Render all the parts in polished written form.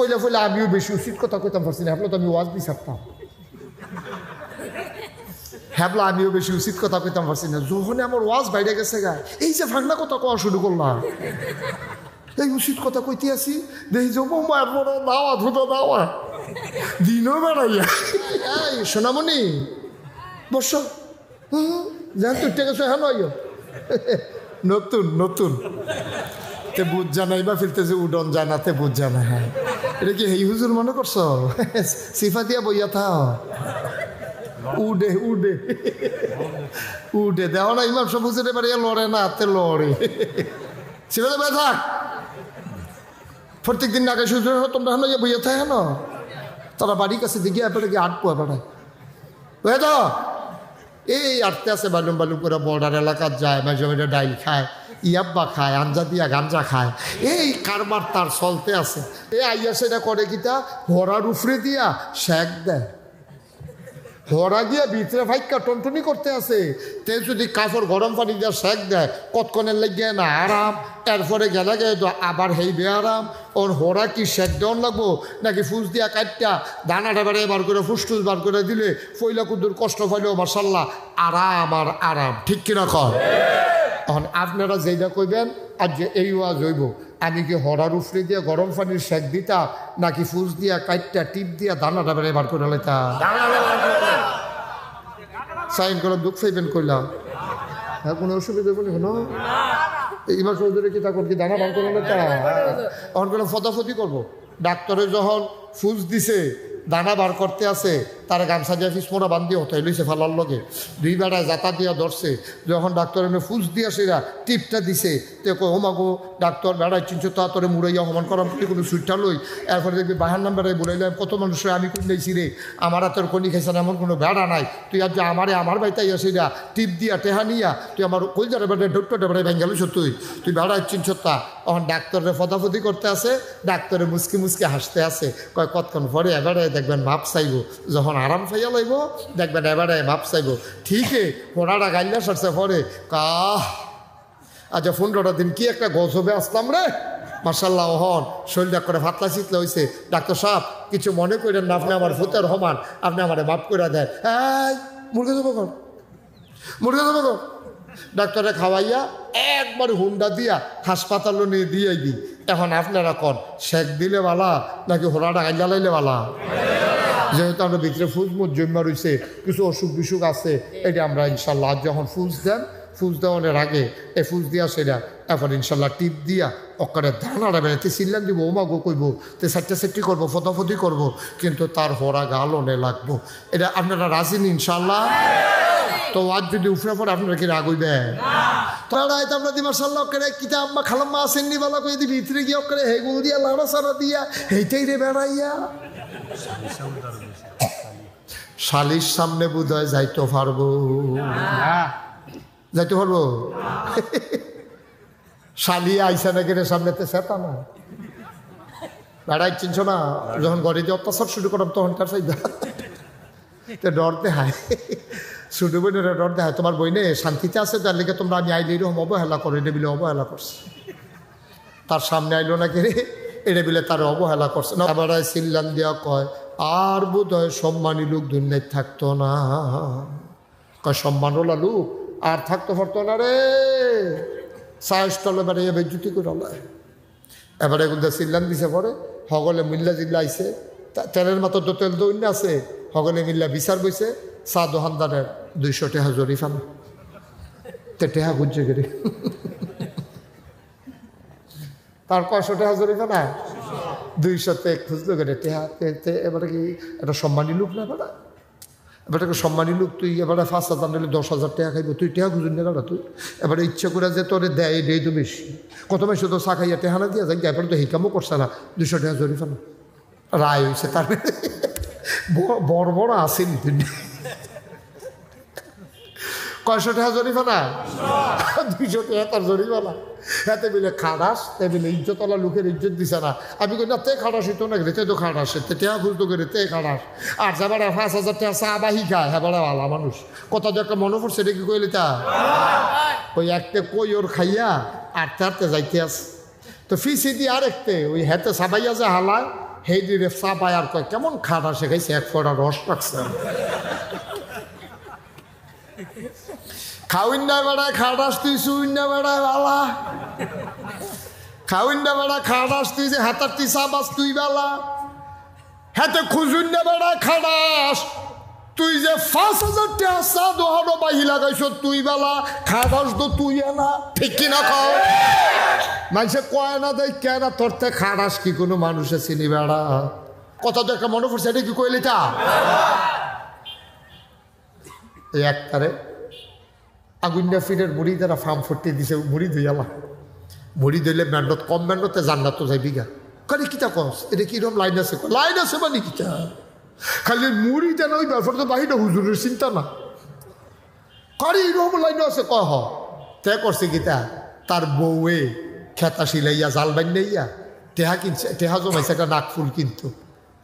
ফইলে ফইলে আমিও বেশি উচিত কথা কইতাম পারছি না, হ্যাবলা তো আমি ওয়াজ দিয়ে ছাড়তাম, হ্যাবলা আমিও বেশি উচিত কথা কইতাম পারছি না। যখন আমার ওয়াজ বাইরে গেছে গা, এই যে ফাঁকনা কথা কওয়া শুরু করলাম, এই উচিত কথা কইতে আসি, দেখি যে মায়ের বড় দাওয়া ধুতো দাওয়া দিনও বেড়াইয়া। এই সোনামণি বস, জান তুই গেছো হ্যাঁ নয় নতুন নতুন তে বুঝ জানাই বা ফিরতে যে উডন জানাতে বুঝ জানা। হ্যাঁ এটা কি হেই হুজুর মনে করছো? সিফা দিয়া বইয়া থাও, উডে উডে উডে দেওয়া না। ইমাম সব হুজুরে বাড়িয়া লড়ে না, হাতে লড়ে। সিফা বইয়া থাক, প্রত্যেক দিন আগে সুযোগ তোমরা হলো বইয়া থাকে না, তারা বাড়ির কাছে দিকে এবারে গিয়ে আটপো বেড়ায় বুঝে তো। এই আটতে আছে বালুম বালুম করে বর্ডার এলাকার যায়, মাঝে মাঝে ডাইল খায়, ইয়াব্বা খায়, আঞ্জা দিয়া গাঞ্জা খায়, এই কারবার তার চলতে আছে। এই আইয়া সেটা করে কিতা, ঘোড়ার উফরে দিয়া শেক দেয়, ঘোড়া গিয়া ভিতরে ফাইকা টনটনি করতে আছে। তে যদি কাপড় গরম পানি দিয়ে শেক দেয়, কতক্ষণের লাগিয়ে না আরাম, এরপরে গেলে গে আবার হেই বে আরাম। ওর হোড়া কি শেক দেওয়ান লাগবো নাকি ফুস দিয়া কাটটা দানাটা বেড়ে বার করে ফুসটুস বার করে দিলে ফইলা কুদুর কষ্ট পাইলেও মার্শাল্লাহ আরাম আর আরাম, ঠিক কিনা কর? এখন আপনারা যেটা কইবেন আর যে এই ওয়াজ হইব, আমি কি হরার উফরে দিয়ে গরম পানির শেক দিতা নাকি ফুস দিয়া কাটটা টিপ দিয়া দানাটা বেড়ে বার করে লেতা? সাইন করে দুঃখ পাইবেন কইলাম, হ্যাঁ কোনো অসুবিধা বলি হলো ইমাম চৌধুরী কি তখন কি দানা বার করে লেতা? তখন কোনো ফতাফতি করবো। ডাক্তারে যখন ফুস দিছে দানা বার করতে আছে, তারা গামছা দিয়ে ফিসমোড়া বান্ধি হতো লইছে ফালার লগে, দুই বেড়ায় যাতা দিয়া ধরছে। যখন ডাক্তার এনে ফুস দিয়া সেরা টিপটা দিছে, তে কো হোমাগো ডাক্তার বেড়ায় চিনছো তা তোরে মুড়াইয়া হমান করাম কোনো সুইটটা লই। এরপরে দেখবি বাহার নাম বেড়ায় বলাইলাম, কত মানুষের আমি কোন নেইছি রে, আমার হাতের কনি খাইছেন এমন কোনো বেড়া নাই, তুই আর যে আমারে আমার বাইতাইয়া সেরা টিপ দিয়া টেহা নিয়া তুই আমার কলজারে বেড়ায় ডক্টরটা বেড়ায় ভেঙ্গালুছ, তুই বেড়ায় চিনছো তা। তখন ডাক্তারে ফতাফতি করতে আছে, ডাক্তারে মুসকি মুসকি হাসতে আছে, কয় কতক্ষণ পরে এবারে দেখবেন ভাব চাইব, যখন আরাম পাইয়া লাইব দেখবেন এবারে ভাব চাইব। ঠিকই পোড়াটা গাইলা সারছে পরে কাহ, আচ্ছা 15টা দিন কি একটা গজবে আসলাম রে মার্শাল্লাহ। হন শরীরটা করে ফাতলা চিতলা হয়েছে, ডাক্তার সাহেব কিছু মনে করেন না, আপনি আমার ফুতের হমান, আপনি আমার মাফ করে দেন। হ্যাঁ মুরগে দেবো কর, মুরগে দেবো কর। ডাক্তারে খাওয়াইয়া একবার হুন্ডা দিয়া হাসপাতালও নিয়ে দিয়ে দিই। এখন আপনারা কন শেক দিলে বালা নাকি হোড়াটা গাইলা লাইলে বালা? যেহেতু আমরা ভিতরে ফুজমুজ জন্মা রয়েছে, কিছু অসুখ বিসুখ আছে, এটা আমরা ইনশাল্লাহ যখন ফুজ দেন, ফুজ দেওয়ানোর আগে এই ফুজ দিয়া সেটা এখন ইনশাল্লাহ টিপ দিয়া অকারে ধানাটা বেড়াতে সিল্লান দিব, ওমাগো কইব, তে সাইটটা সেটটি করবো, ফতাফতি করবো, কিন্তু তার হোড়া গালনে লাগবো। এটা আপনারা রাজি নি ইনশাল্লাহ? তো আজ যদি উফরা পড়ে আপনারা কি রাগ হইবেন? তারা আমরা দি মার্শাল্লাহ করে কিতা আম্মা খালাম্মা আসেননি বালা কই দি ভিতরে গিয়ে করে হেগুল দিয়া লাড়া সারা দিয়া হেইটাই রে বেড়াইয়া শালির সামনে বোধহয় যাইতে পারবো, যাইতে পারবো? শালি আইসা নাকি রে সামনেতে সেতা না বেড়াই চিনছো না, যখন ঘরে দিয়ে অত্যাচার শুরু করলাম তখন কার চাইবা ডর দেখায়, ছোট বোনেরা ডর দেখায়। তোমার বইনে শান্তিতে আছে, তার লিখে তোমরা আমি আইলে এরকম অবহেলা করো, এটা বিলে অবহেলা করছে, তার সামনে আইলো না কে রে, এটা বিলে তার অবহেলা করছে না। আবার সিল্লান দিয়া কয় আর বোধ হয় সম্মানী লোক দুনিয়ায় থাকতো না, কয় সম্মানওয়ালা লোক আর থাকতে পারতো না রে, সাহসটলে বেড়ে বেজ্জুতি করে এবারে এগুলো সিল্লান দিছে পরে সকলে মিল্লা জিল্লা আইসে, তেলের মাত্র তো তেল দৈন্য আছে, সকলে মিল্লা বিচার বইছে, চা দোকানদারের 200 টাকা জরিফানা, তে টেহা বুঝছে গেলে তার 500 টাকা জরিফানা, 200 তে খুঁজলো গেলে টেহা। এবারে কি একটা সম্মানী লোক না বেড়া, এবার একটা সম্মানী লোক, তুই এবারে 5,000 নিলে 10,000 টাকা খাইব, তুই টেহা খুঁজুন না বেড়া, তুই এবারে ইচ্ছা করে যে তোরে দেয় দেই তো বেশি, কত বেশি তো চা খাইয়া টেহানা দিয়া যাই, এবারে তো হিকামও করছে না, 200 টাকা জরিফানা রায় হয়েছে। তার বড় বড় আসেনি তিনি 500 টাকা জরিফানা, 200 টাকা তার জরিফানা, হাতে মিলে খাড়াস, তে মিলে ইজ্জতওয়ালা লোকের ইজ্জত দিছে না। আমি কই না তে খাড়াস হইতো না রে, তে তো খাড়াস, তে টেহা খুঁজতো করে তে খাড়াস, আর যাবার 5,000 টাকা চা বাহি খায়, হ্যাঁ বড় ভালো মানুষ। কথা তো একটা মনে পড়ছে, এটা কি কইলি তা ওই একটা কই ওর খাইয়া আটতে আটতে যাইতে আছে, তো ফিসি দিয়ে আরেকতে ওই হাতে সাবাইয়া যে হালায়, সেই দিনে চা পায় আর কয় কেমন খাটা শেখাইছে, এক ফোঁটা রস রাখছে। খাউইন্ডা বেড়ায় খাটাস তুই সুইন্ডা বেড়ায় বালা, খাউইন্ডা বেড়া খাটাস তুই যে হাতার তুই চাবাস তুই বেলা, হাতে খুজুন্ডা বেড়ায় খাটাস তুই যে 5,000 টাকা চা দোহানো বাহি লাগাইছ তুই বেলা, খাটাস তো তুই না, ঠিক কিনা খাও? মানুষে কয় না দেয় কেনা তোর থেকে খাটাস কি কোনো মানুষে চিনি বেড়া? কথা তো একটা মনে পড়ছে, এটা কি কইলি তা? এই একটারে আগুন্ডা ফিরের মুড়ি দ্বারা ফার্ম ফুটতে দিছে, মুড়ি ধুইয়ালা, মুড়ি ধুইলে ম্যান্ডত কম ম্যান্ডতে জান্নাত তো যাই বিঘা। কারে কিতা কস, এটা কিরকম লাইন আছে? লাইন আছে মানে কিতা? খালি মুড়ি দেন ওই ব্যাপার তো বাহিরে হুজুরের চিন্তা না, কারি এরকম লাইন আছে কহ। তে করছে কিতা, তার বউয়ে খেতা সিলাইয়া জাল বান্ধাইয়া টেহা কিনছে, টেহা জমাইছে একটা নাকফুল, কিন্তু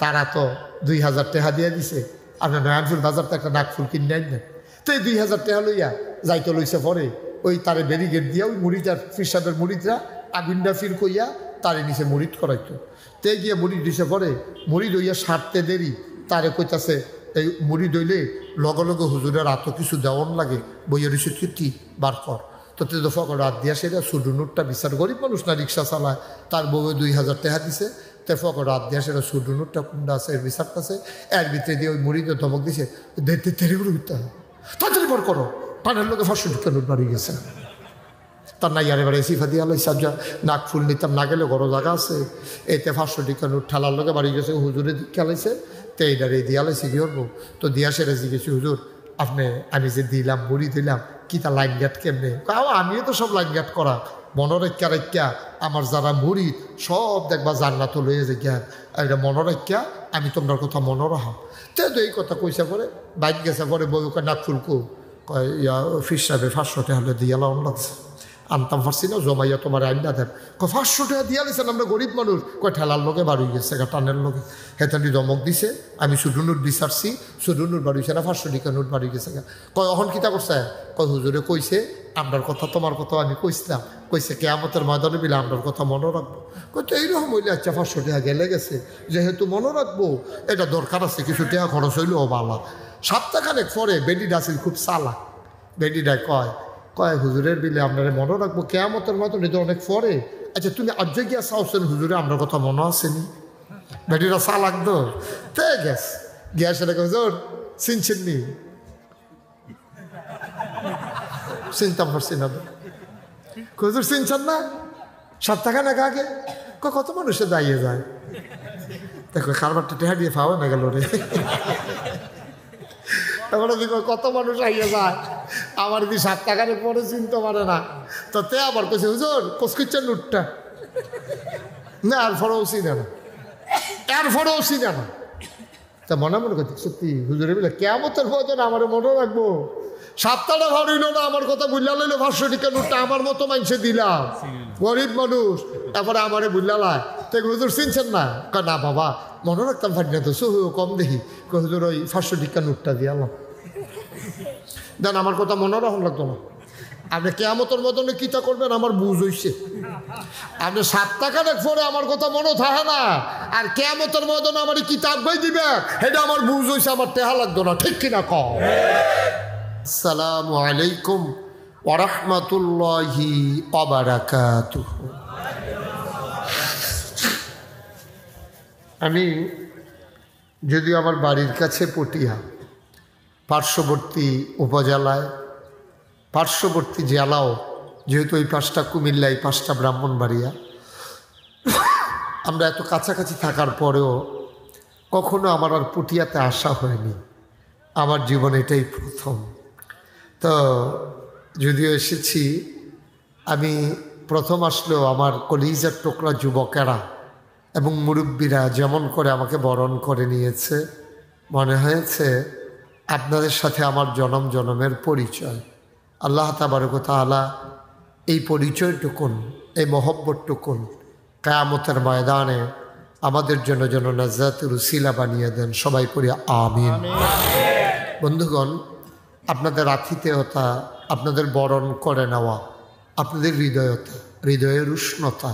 তারা তো 2,000 টাকা দিয়ে দিছে। আপনার নয়নফুল বাজার তো একটা নাকফুল কিনে আইন না, তো এই 2,000 টাকা লইয়া যাইতে লইছে। পরে ওই তারে ব্যারিগেড দিয়া ওই মুড়িটার ফিরসাদের মুড়িদরা আগুনটা ফির কইয়া তারে নিচে মুড়িদ করাইতো। তে গিয়ে মুড়ি দিছে, পরে মুড়ি দইয়া সারতে দেরি, তারে কইতাছে এই মুড়ি দইলে লগে লগে হুজুরের এত কিছু দেওয়ান লাগে, বইয়ের এসে কীর্তি বার কর। তো তে তো ফকর রাত দিয়া সেটা সুডু নোটটা বিচার, গরিব মানুষ না, রিক্সা চালায়, তার বউয়ে 2,000 টাকা দিছে। তে ফকর রাত দিয়া সেটা সুডু নোটটা কুন্ডা আছে এর বিচারটা আছে, এর ভিতরে দিয়ে ওই মুড়িতে ধমক দিছে, তেরেগুলো উঠতে হবে, তাড়াতাড়ি বার করো, পানের লোকে 500 টাকা নোট বাড়ি গেছে। তার নাই আর এবারে সিফা দিয়া লাই সাজা নাক ফুল নিতাম না গেলে বড় জায়গা আছে, এতে 500 টাকা নোট ঠেলার লোকে বাড়ি গেছে। হুজুরে খেলাইছে, তো এইটারে দিয়া লাইছি কি করবো? তো দিয়া সেটা জিজ্ঞেসি, হুজুর আপনি আমি যে দিলাম মুড়ি দিলাম কি তা লাইন গাট কেমনে? আমিও তো সব লাইন গাট করা, মনোরেক্ষা রেখা আমার যারা মুড়ি সব দেখবা জান্নাত লয়ে যে গিয়া, এটা মনোরেক্ষা আমি তোমার কথা মনে রাখা। তো এই কথা কইসা পরে বাইক গেছে, পরে বউকে নাক ফুলকো কয় ইয়া ফিস সাহেবে 500 টাকা হলে দিয়া লাউন লাগছে, আনতাম পারছি না, জমাইয়া তোমার আইনা দেন। 500 টাকা দিয়া দিয়েছেন, আমরা গরিব মানুষ। কয় ঠেলার লোকে বাড়ি গেছে, টানের লোকে হেতানি দমক দিছে, আমি শুধু নোট বিচারছি, শুধু নোট বাড়ি হয়েছে না, 500 টাকা নোট বাড়ি গেছে। কয় অহন কিতা করছে? কয় হুজুরে কইছে আমরার কথা তোমার কথা আমি কইছিলাম, কইছে কেয়ামতের ময়দানে বিলে আমরার কথা মনে রাখবো। কইতো এইরকম হইলে আচ্ছা 500 টাকা গেলে গেছে, যেহেতু মনে রাখবো এটা দরকার আছে, কিছু টাকা খরচ হইলেও বালা। সপ্তাহখানেক পরে বেডি ডাসিল খুব চালা, বেডিডায় কয় কয় হুজুরের বিলে আপনারা মনে রাখবো কেয়ামতের মতো এটা অনেক পরে। আচ্ছা তুমি আজ গিয়া চাওছেন হুজুরে আপনার কথা মনে আসেনি? বেটিরা চা লাগতো, তে গ্যাস গ্যাস এটা হুজুর চিনছেন নি? চিনতাম পারছি না হুজুর, চিনছেন না? সপ্তাহখানেক আগে কত মানুষে দাঁড়িয়ে যায়, দেখো কারবারটা টেহা দিয়ে পাওয়া না গেল রে। এবারে দেখো কত মানুষ আইয়া যায়, আমার যদি 7 টাকার পরে চিনতে পারে না। তো তে আবার কেছে হুজুর কসকিচ্ছেন নোটটা না, আর ফরেও চিনে না, এর ফরেও চিনে না। তা মনে মনে করছি সত্যি হুজুরে বলে কেমতের ভোজন আমার মনে রাখবো। 7 টাকা ভাড় হইল না, আমার কথা বুঝলা লইলো 500 টাকা নোটটা আমার মতো মানুষে দিলাম, গরিব মানুষ। তারপরে আমারে বুঝলালায় তো হুজুর চিনছেন না? না বাবা মনে রাখতাম পারি না তো, সহু কম দেখি। হুজুর ওই 500 টাকা নোটটা দিয়ালাম, দেন আমার কথা মনে রাখুন লাগতো না। আপনি কেয়ামতের মতনে কিতা করবেন আমার বুঝ হইছে। আপনি 7 টাকার পরে আমার কথা মনে থাকে না, আর কেয়ামতের মতন আমার কিতাব বই দিবে, এটা আমার বুঝ হইছে, আমার টেহা লাগতো না, ঠিক কিনা কও? আসসালামু আলাইকুম ওয়া রাহমাতুল্লাহি ওয়া বারাকাতুহু। আমি যদি আমার বাড়ির কাছে পটিয়া, পার্শ্ববর্তী উপজেলায়, পার্শ্ববর্তী জেলাও, যেহেতু এই 5টা কুমিল্লা, এই 5টা ব্রাহ্মণবাড়িয়া, আমরা এত কাছাকাছি থাকার পরেও কখনো আমার আর পটিয়াতে আসা হয়নি। আমার জীবনে এটাই প্রথম। তো যদিও এসেছি, আমি প্রথম আসলেও আমার কলিজার টুকরা যুবকেরা এবং মুরব্বীরা যেমন করে আমাকে বরণ করে নিয়েছে, মনে হয়েছে আপনাদের সাথে আমার জনম জনমের পরিচয়। আল্লাহ তাবারক ওয়া তাআলা এই পরিচয়টুকুন, এই মহব্বতটুকুন কিয়ামতের ময়দানে আমাদের জন্য যেন নাজাতের উসিলা বানিয়ে দেন। সবাই পড়ি আমিন। বন্ধুগণ, আপনাদের আতিথেয়তা, আপনাদের বরণ করে নেওয়া, আপনাদের হৃদয়তা, হৃদয়ের উষ্ণতা,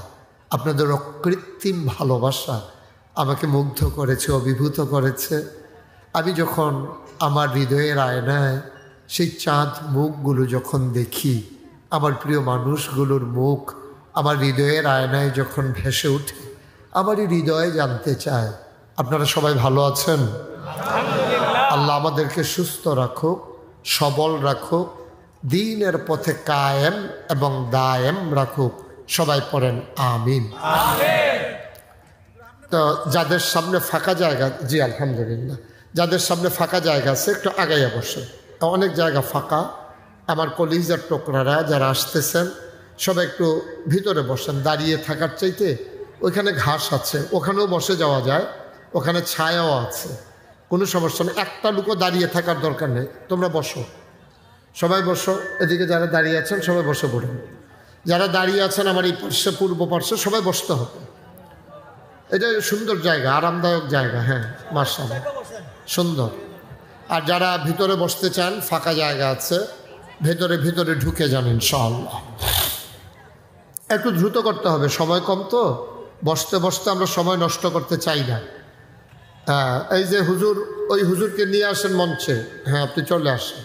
আপনাদের অকৃত্রিম ভালোবাসা আমাকে মুগ্ধ করেছে, অভিভূত করেছে। আমি যখন আমার হৃদয়ের আয়নায় সেই চাঁদ মুখগুলো যখন দেখি, আমার প্রিয় মানুষগুলোর মুখ আমার হৃদয়ের আয়নায় যখন ভেসে ওঠে, আমারই হৃদয়ে জানতে চায় আপনারা সবাই ভালো আছেন? আল্লাহ আমাদেরকে সুস্থ রাখুক, সবল রাখুক, দ্বীনের পথে কায়েম এবং দায়েম রাখুক। সবাই পড়েন আমিন। তো যাদের সামনে ফাঁকা জায়গা, জি আলহামদুলিল্লাহ, যাদের সামনে ফাঁকা জায়গা আছে একটু আগাইয়া বসেন। অনেক জায়গা ফাঁকা। আমার কলিজার টোকরারা যারা আসতেছেন সবাই একটু ভিতরে বসেন। দাঁড়িয়ে থাকার চাইতে ওইখানে ঘাস আছে, ওখানেও বসে যাওয়া যায়, ওখানে ছায়াও আছে, কোনো সমস্যা নেই। একটা লোকও দাঁড়িয়ে থাকার দরকার নেই, তোমরা বসো, সবাই বসো। এদিকে যারা দাঁড়িয়ে আছেন সবাই বসে পড়ুন। যারা দাঁড়িয়ে আছেন আমার এই পার্শ্বে, পূর্ব পার্শ্বে, সবাই বসতে হবে। এটা সুন্দর জায়গা, আরামদায়ক জায়গা। হ্যাঁ মাশাআল্লাহ, সুন্দর। আর যারা ভিতরে বসতে চান, ফাঁকা জায়গা আছে, ভেতরে ভিতরে ঢুকে যান ইনশাআল্লাহ। একটু দ্রুত করতে হবে, সময় কম তো। বসতে বসতে আমরা সময় নষ্ট করতে চাই না। এই যে হুজুর, ওই হুজুরকে নিয়ে আসেন মঞ্চে। হ্যাঁ আপনি চলে আসেন।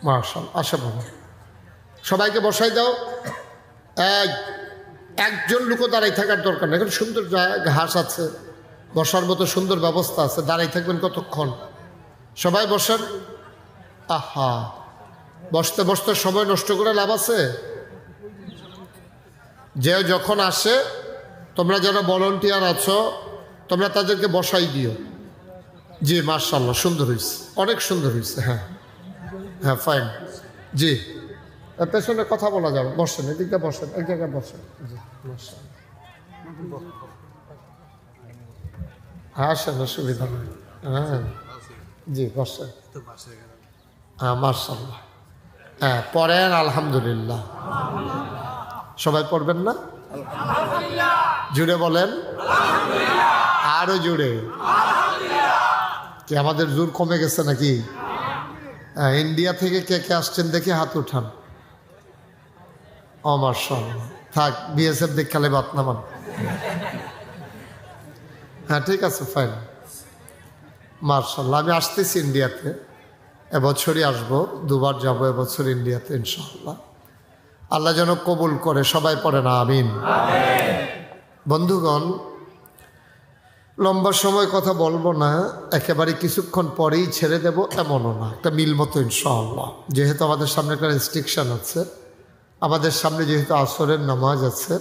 মাশাআল্লাহ, আসে বাবা, সবাইকে বসাই দাও। একজন লোকও দাঁড়াই থাকার দরকার নেই। এখন সুন্দর ঘাস আছে, বসার মতো সুন্দর ব্যবস্থা আছে, দাঁড়াই থাকবেন কতক্ষণ? সবাই বসেন। আহা, বসতে বসতে সময় নষ্ট করে লাভ আছে? যে যখন আসে, তোমরা যারা ভলান্টিয়ার আছো তোমরা তাদেরকে বসাই দিও। জি মাশাআল্লাহ, সুন্দর হয়েছে, অনেক সুন্দর হয়েছে। হ্যাঁ হ্যাঁ ফাইন। জি পেছনে কথা বলা যাবে, বসেন, এদিকটা বসেন, এক জায়গায় বসেন। জি মাশাআল্লাহ, আসেন, অসুবিধা নেই। হ্যাঁ জি বসেন। হ্যাঁ মাশাআল্লাহ। হ্যাঁ পড়েন আলহামদুলিল্লাহ। সবাই পড়বেন না? জুড়ে বলেন, আরো জুড়ে। কি আমাদের জোর কমে গেছে নাকি? ইন্ডিয়া থেকে কে কে আসছেন দেখি হাত উঠান। ও মাশাআল্লাহ, থাক, বিএসএফ দেখালে বাত নামান। হ্যাঁ ঠিক আছে, ফাইন। মাশাআল্লাহ, আমি আসতেছি ইন্ডিয়াতে, এবছরই আসবো, দুবার যাবো এবছর ইন্ডিয়াতে ইনশাআল্লাহ। আল্লাহ যেন কবুল করে। সবাই পড়ে না আমিন। বন্ধুগণ, লম্বা সময় কথা বলবো না, একেবারে কিছুক্ষণ পরেই ছেড়ে দেব এমনও না, একটা মিল মতো ইনশাআল্লাহ। যেহেতু আমাদের সামনে একটা রেস্ট্রিকশান আছে, আমাদের সামনে যেহেতু আসরের নামাজ আছে,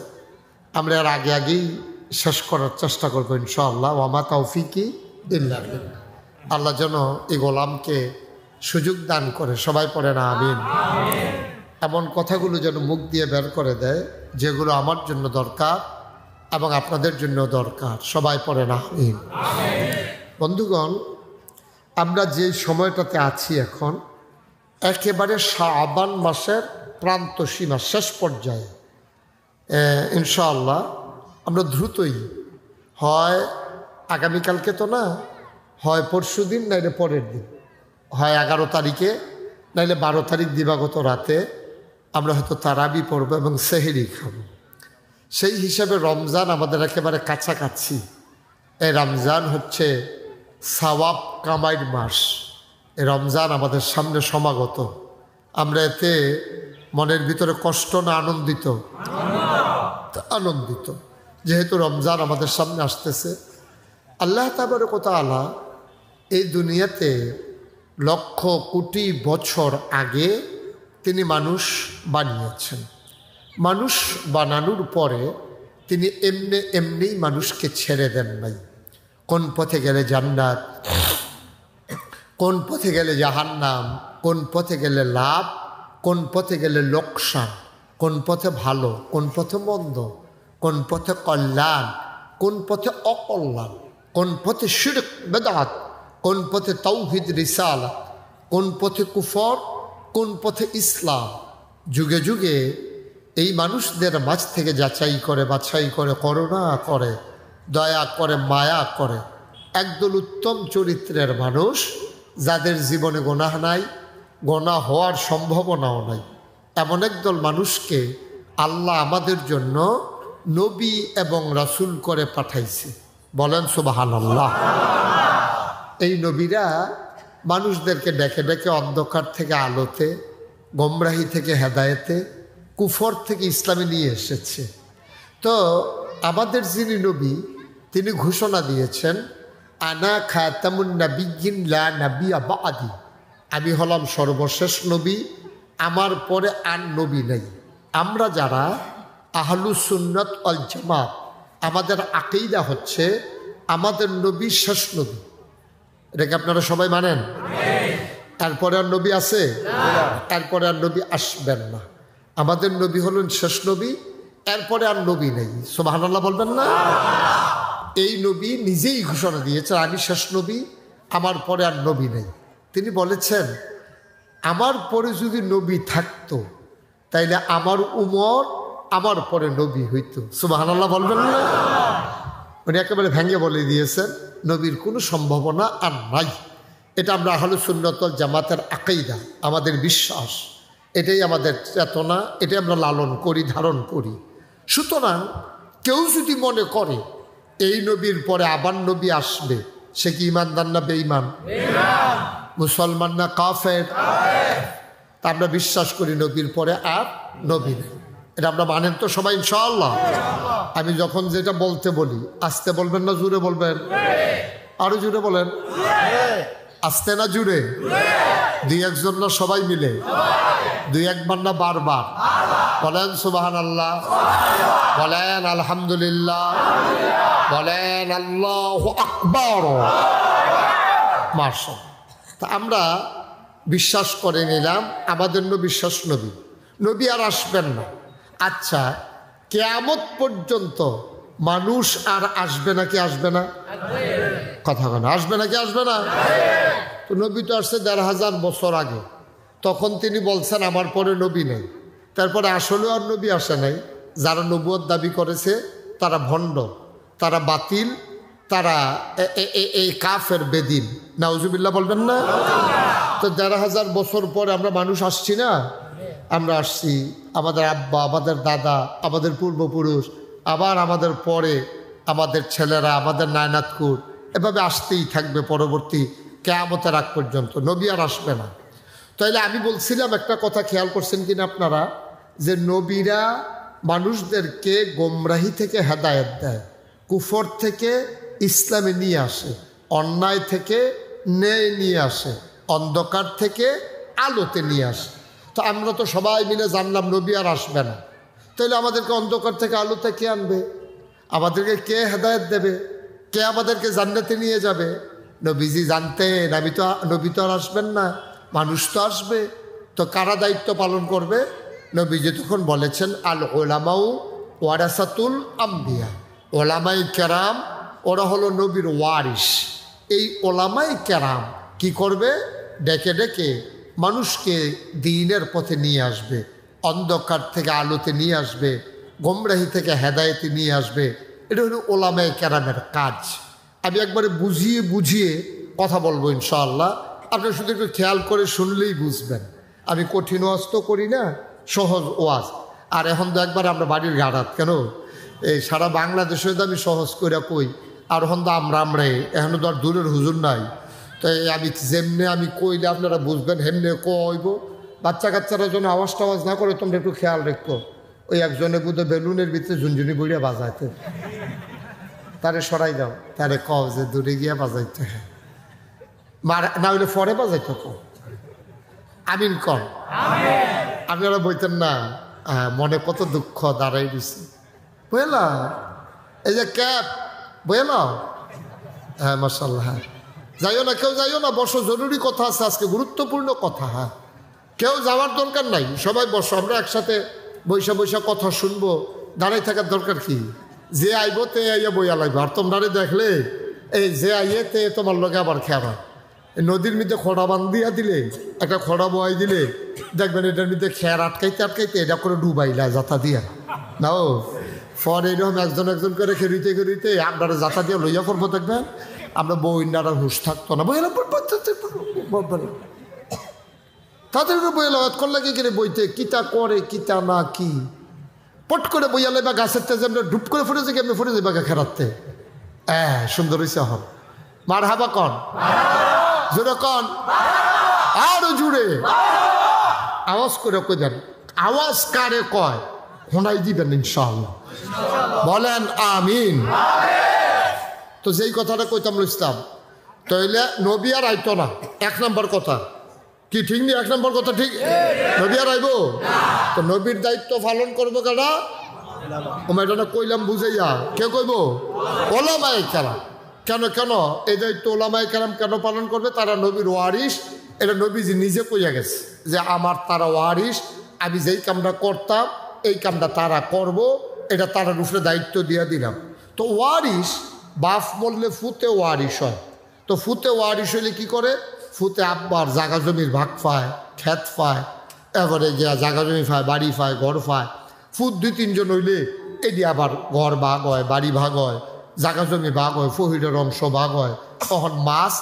আমরা আর আগে আগেই শেষ করার চেষ্টা করবো ইনশাআল্লাহ। ওয়ামা তাওফিকি ইল্লা বিল্লাহ। আল্লাহ যেন এই গোলামকে সুযোগ দান করে। সবাই পড়ে না আমিন। এমন কথাগুলো যেন মুখ দিয়ে বের করে দেয় যেগুলো আমার জন্য দরকার এবং আপনাদের জন্য দরকার। সবাই পড়ে না আমিন। বন্ধুগণ, আমরা যে সময়টাতে আছি এখন, একেবারে শাবান মাসের প্রান্ত সীমা, শেষ পর্যায়ে। ইনশাআল্লাহ আমরা দ্রুতই, হয় আগামীকালকে তো না, হয় পরশু দিন, নাইলে পরের দিন, হয় 11 তারিখে নাইলে 12 তারিখ দিবাগত রাতে আমরা হয়তো তারাবি পড়ব এবং সেহরি খাব। সেই হিসাবে রমজান আমাদের একেবারে কাছাকাছি। এই রমজান হচ্ছে সওয়াব কামাইয়ের মাস। এই রমজান আমাদের সামনে সমাগত। আমরা এতে মনের ভিতরে কষ্ট না আনন্দিত? আনন্দিত, যেহেতু রমজান আমাদের সামনে আসতেছে। আল্লাহ তাবারক ওয়া তাআলা এই দুনিয়াতে লক্ষ কোটি বছর আগে তিনি মানুষ বানিয়েছেন। মানুষ বানানোর পরে তিনি এমনিই মানুষকে ছেড়ে দেন নাই। কোন পথে গেলে জান্নাত, কোন পথে গেলে জাহান্নাম, কোন পথে গেলে লাভ, কোন পথে গেলে লোকসান, কোন পথে ভালো, কোন পথে মন্দ, কোন পথে কল্যাণ, কোন পথে অকল্যাণ, কোন পথে শিরক বেদাত, কোন পথে তাওহীদ রিসালাত, কোন পথে কুফর, কোন পথে ইসলাম। যুগে যুগে এই মানুষদের মাঝ থেকে যাচাই করে, বাছাই করে, করুণা করে, দয়া করে, মায়া করে একদল উত্তম চরিত্রের মানুষ, যাদের জীবনে গুনাহ নাই, গুনাহ হওয়ার সম্ভাবনাও নাই। এমন একদল মানুষকে আল্লাহ আমাদের জন্য নবী এবং রাসূল করে পাঠাইছে। বলেন সুবহানাল্লাহ। এই নবীরা মানুষদেরকে ডেকে ডেকে অন্ধকার থেকে আলোতে, গোমরাহি থেকে হেদায়েতে, কুফর থেকে ইসলামে নিয়ে এসেছে। তো আমাদের যিনি নবী তিনি ঘোষণা দিয়েছেন, আনা খাতামুন নাবিয়্যিন লা নাবিয়্যা বা'দি, আমি হলাম সর্বশেষ নবী, আমার পরে আর নবী নেই। আমরা যারা আহলুস সুন্নাত ওয়াল জামাত, আমাদের আকীদা হচ্ছে আমাদের নবী শেষ নবী। এটাকে আপনারা সবাই মানেন? এরপরে আর নবী আছে? এরপরে আর নবী আসবেন না। আমাদের নবী হলেন শেষ নবী, এরপরে আর নবী নেই। সুবহানাল্লাহ বলবেন না? এই নবী নিজেই ঘোষণা দিয়েছেন, আমি শেষ নবী, আমার পরে আর নবী নেই। তিনি বলেছেন, আমার পরে যদি নবী থাকতো তাইলে আমার উমর আমার পরে নবী হইতো। সুবহানাল্লাহ বলবেন না? উনি একেবারে ভেঙে বলে দিয়েছেন, নবীর কোনো সম্ভাবনা আর নাই। এটা আমরা আহলুস সুন্নাত ওয়াল জামাতের আকীদা, আমাদের বিশ্বাস, এটাই আমাদের চেতনা, এটাই আমরা লালন করি, ধারণ করি। সুতরাং কেউ যদি মনে করে এই নবীর পরে আবার নবী আসবে, সে কি ইমানদার না বেঈমান? মুসলমান না কাফের? তা আমরা বিশ্বাস করি নবীর পরে আর নবী নেই। এটা আমরা মানেন তো সবাই ইনশাআল্লাহ? আমি যখন যেটা বলতে বলি, আস্তে বলবেন না জুড়ে বলবেন? আরো জুড়ে বলেন। আস্তে না জুড়ে? দুই একজন না সবাই মিলে? দুই একবার না বারবার? বলেন সুবহানাল্লাহ, বলেন আলহামদুলিল্লাহ, বলেন আল্লাহু আকবার। মাশাআল্লাহ। তা আমরা বিশ্বাস করে নিলাম আমাদের নবী শেষ নবী, নবী আর আসবেন না। আচ্ছা, কিয়ামত পর্যন্ত মানুষ আর আসবে নাকি আসবে না? কথা বলেন, আসবে নাকি আসবে না? তো নবী তো আসছে ১,৫০০ বছর আগে, তখন তিনি বলছেন আমার পরে নবী নেই। তারপরে আসলেও আর নবী আসে নাই। যারা নবুয়ত দাবি করেছে তারা ভণ্ড, তারা বাতিল, তারা এই কাফের বেদিন। নাউজুবিল্লাহ বলবেন না? তো ১,৫০০ বছর পরে আমরা মানুষ আসছি না? আমরা আসছি, আমাদের আব্বা, আমাদের দাদা, আমাদের পূর্বপুরুষ, আবার আমাদের পরে আমাদের ছেলেরা, আমাদের নায়নাতকুর, এভাবে আসতেই থাকবে পরবর্তী কিয়ামতের আগ পর্যন্ত। নবী আর আসবে না। তাইলে আমি বলছিলাম একটা কথা, খেয়াল করছেন কিনা আপনারা, যে নবীরা মানুষদেরকে গোমরাহি থেকে হেদায়েত দেয়, কুফর থেকে ইসলামে নিয়ে আসে, অন্যায় থেকে ন্যায় নিয়ে আসে, অন্ধকার থেকে আলোতে নিয়ে আসে। তো আমরা তো সবাই মিলে জানলাম নবী আর আসবে না। তাহলে আমাদেরকে অন্ধকার থেকে আলোতে কে আনবে? আমাদেরকে কে হেদায়েত দেবে? কে আমাদেরকে জান্নাতে নিয়ে যাবে? নবীজি জানতেন নবী তো আর আসবেন না, মানুষ তো আসবে। তো কারা দায়িত্ব পালন করবে? নবীজি তখন বলেছেন, আল ওলামাউ ওয়ারাসাতুল আম্বিয়া, ওলামাই কেরাম ওরা হলো নবীর ওয়ারিস। এই ওলামাই কেরাম কি করবে? ডেকে ডেকে মানুষকে দ্বীনের পথে নিয়ে আসবে, অন্ধকার থেকে আলোতে নিয়ে আসবে, গোমরাহি থেকে হেদায়েতে নিয়ে আসবে। এটা হলো ওলামায়ে কেরামের কাজ। আমি একবারে বুঝিয়ে বুঝিয়ে কথা বলবো ইনশাআল্লাহ, আপনারা শুধু একটু খেয়াল করে শুনলেই বুঝবেন। আমি কঠিন ওয়াজ তো করি না, সহজ ওয়াজ। আর এখন তো একবার আমরা বাড়ির গাড়াত কেন, এই সারা বাংলাদেশে তো আমি সহজ করে কই, আর এখন তো আমরাই, এখন তো আর দূরের হুজুর নাই। তাই আমি যেমনে আমি কইলে আপনারা বুঝবেন, হেমনে কইব। বাচ্চা কাচ্চারা যেন আওয়াজ টাওয়াজ না করে, তোমরা একটু খেয়াল রেখো। ওই একজনে বুধ বেলুনের ভিতরে ঝুনঝুনি বুড়িয়া বাজাইতে, তারে সরাই দাও, তারে কও যে দূরে গিয়া বাজাইতে, না হইলে পরে বাজাইতে কও। আমিন কন। আপনারা বলতেন না, মনে কত দুঃখ দাঁড়াই দিছে, বুঝলা? এই যে ক্যাব বুঝলা? হ্যাঁ মাশাআল্লাহ। হ্যাঁ, যাইও না, কেউ যাইও না, বসো, জরুরি কথা আছে আজকে, গুরুত্বপূর্ণ কথা। হ্যাঁ, কেউ যাওয়ার দরকার নাই, সবাই বসো, আমরা একসাথে বৈশা বৈশা কথা শুনবো। দাঁড়াই থাকার দরকার কি? যে আইব তে আইয়া বইয়া লাগবে। আর তোমরা দেখলে এই যে আইয়ে তে তোমার লগে আবার খেয়াবা। নদীর মধ্যে খড়া বান্ধিয়া দিলে, একটা খড়া বয়াই দিলে, দেখবেন এটার মধ্যে খেয়ার আটকাইতে আটকাইতে এটা করে ডুবাইলা যাতা দিয়া নাও। ফর এরকম একজন একজন করে খেরিতে খেরিতে আপনারা যাতা দিয়ে লইয়া পড়বো, দেখবেন আমরা বইনারা হুশ থাকতো না, বইলা তাদেরকে বইয়া লাগাত করলে কি করে বইতে কিতা করে কিতা না কি পট করে বইয়া লাইবা গাছের তেজ ডুব করে ফুটে যে কেমনি ফুটে যাবা খেরাতে। সুন্দর হয়েছে হন মার হাবা কন জোরে কন আরো জুড়ে আওয়াজ করে কই দেন আওয়াজ কারে কয় শোনাই দিবেন ইনশাআল্লাহ বলেন আমিন তো যেই কথাটা কইতাম ইসলাম তাইলে নবী আর আইতো না 1 নম্বর কথা কি ঠিক নি 1 নম্বর কথা ঠিক নবী আর আইব তো নবীর দায়িত্ব পালন করবো কেনা এটা কইলাম বুঝাইয়া কে কইব ওলামায়ে কেরাম কেন কেন এই দায়িত্ব ওলামায়ে কেরাম কেন পালন করবে তারা নবীর ওয়ারিস এটা নবীজি নিজে কইয়া গেছে যে আমার তারা ওয়ারিস আমি যেই কামটা করতাম এই কামটা তারা করব এটা তারার উপরে দায়িত্ব দিয়ে দিলাম তো ওয়ারিস বাপ বললে ফুতে ওয়ারিস হয় তো ফুতে ওয়ারিস হইলে কী করে ফুতে আব্বার জাগা জমির ভাগ পায় ক্ষেত পায় এবারে গিয়া জাগা জমি পায় বাড়ি পায় ঘর পায় ফুট 2-3 জন হইলে এটি আবার ঘর ভাগ হয় বাড়ি ভাগ হয় জাগা জমি ভাগ হয় ফহিরের অংশ ভাগ হয় তখন মাছ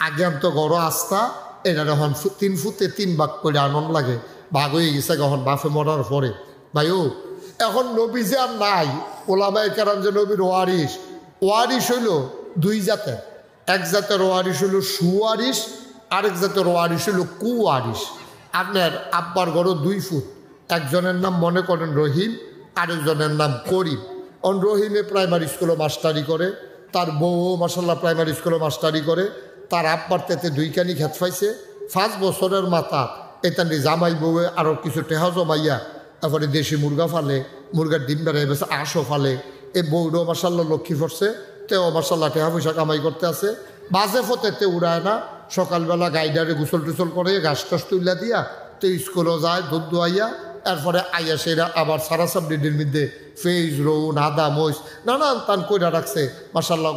আগে তো গড় আস্থা এটা যখন 3 ফুটে 3 ভাগ করে আনন্দ লাগে ভাগ হয়ে গেছে যখন বাপে মরার পরে ভাইও এখন নবী যে আর নাই ওলামায়ে কেরাম যে নবীর ওয়ারিস ওয়ারিস হইল 2 জাতের এক জাতের ওয়ারিস হইল সুওয়ারিস আরেক জাতের ওয়ারিস হইল কুওয়ারিস আপনার আব্বার গড় 2 ফুট একজনের নাম মনে করেন রহিম আরেকজনের নাম করিম রহিমে প্রাইমারি স্কুলে মাস্টারি করে তার বউও মাসাল্লাহ প্রাইমারি স্কুলে মাস্টারি করে তার আব্বার তেতে 2 কানি খেত পাইছে 5 বছরের মাথা এতানি জামাই বউয়ে আরও কিছু টেহা জমাইয়া তারপরে দেশি মুরগা ফালে মুরগার ডিম বেড়ে বেছে আঁশও ফালে এই বউরও মাসাল্লাহ লক্ষ্মী পড়ছে তেও মাসাল্লাহ টেহা পয়সা কামাই করতে আছে বাজে ফতেতে উড়ায় না সকালবেলা গাইডারে গোসল টুসল করে ঘাস টাস তুলিয়া দিয়া তো স্কুলও যায় দুধ দোয়াইয়া এরপরে আইয়া সেরা আবার সারা সাবডিডির মধ্যে ফেজ রৌন আদা মহিষ নানান তান কইরা রাখছে মাসাল্লাহ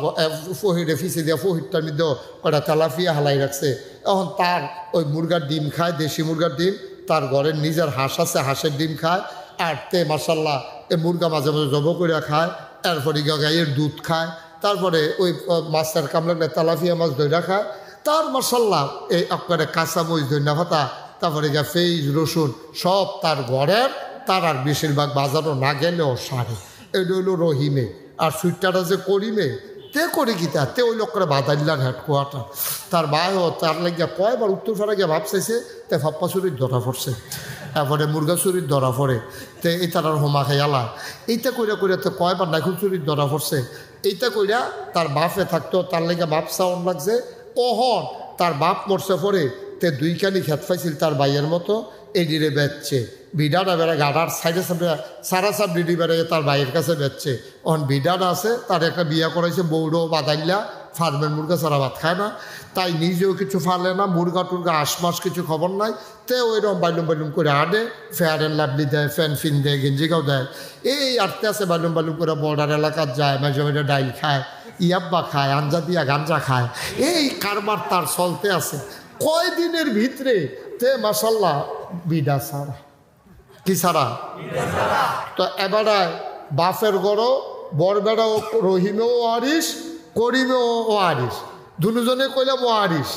ফহিরে ফিসে দিয়া ফহিরটার মধ্যেও কয়টা তেলাফিয়া হালাই রাখছে এখন তার ওই মুরগার ডিম খায় দেশি মুরগার ডিম তার ঘরের নিজের হাঁস আছে হাঁসের ডিম খায় আর তে মাসাল্লাহ এই মুরগা মাঝে মাঝে জব করে খায় এরপরে গাইয়ের দুধ খায় তারপরে ওই মাছের কামলাগলে তেলাফিয়া মাছ ধৈরা খায় তার মাসাল্লাহ এই আপনার কাঁচা মরিচ ধন্যা ভাতা তারপরে গিয়া ফেজ রসুন সব তার ঘরের তার আর বেশিরভাগ বাজারও না গেলেও সারে এটা হইল রহিমে আর সুইটাটা যে করিমে তে করে কি তে ওই লোক করে বাদাইলার হেডকোয়ার্টার তার বায়ও তার লাগিয়া কয়বার উত্তর ফারা গিয়া ভাবচাইছে তে ফাপ্পা চুরির ধরা পড়ছে তারপরে মুরগা চুরির ধরা পড়ে তে এই তার আর হোমা খাইয়ালা এইটা কইরা কইরা তো কয়বার নাইকুল চুরির ধরা পড়ছে এইটা কইরা তার বাপে থাকতো তার লাগিয়া বাপ চাওন লাগছে ওহন তার বাপ মরছে পরে তে 2 কানি খেত পাইছিল তার বাইয়ের মতো এডিরে বেচছে বিডাটা বেড়া গাড়ার সাইডে সাইডে সারা সাপ ডিডি বেড়ে তার বাইয়ের কাছে বেচছে অন বিডাটা আছে তার একটা বিয়া করাইছে বৌড়ো বাদাইলা ফার্মের মুরগা ছাড়া ভাত খায় না তাই নিজেও কিছু ফালে না মুরগা টুরগা আশমাস কিছু খবর নাই তে ওইরকম বাইলুম বাইলুম করে আডে ফেয়ার অ্যান্ড লাভলি দেয় ফ্যান ফিন দেয় গেঞ্জিগাও দেয় এই আটতে আছে বাইলুম বাইলুম করে বর্ডার এলাকার যায় মাঝে মাঝে ডাইল খায় ইয়াব্বা খায় আঞ্জা দিয়া গাঞ্জা খায় এই কারবার তার চলতে আছে কয়দিনের ভিতরে তে মাসাল্লাহ বিডা ছাড়া কি ছাড়া তো এবারে বাপের গড় বরবেড়া ও রহিমেও ওয়ারিস করিমেও ওয়ারিস দুজনে কইলাম ওয়ারিস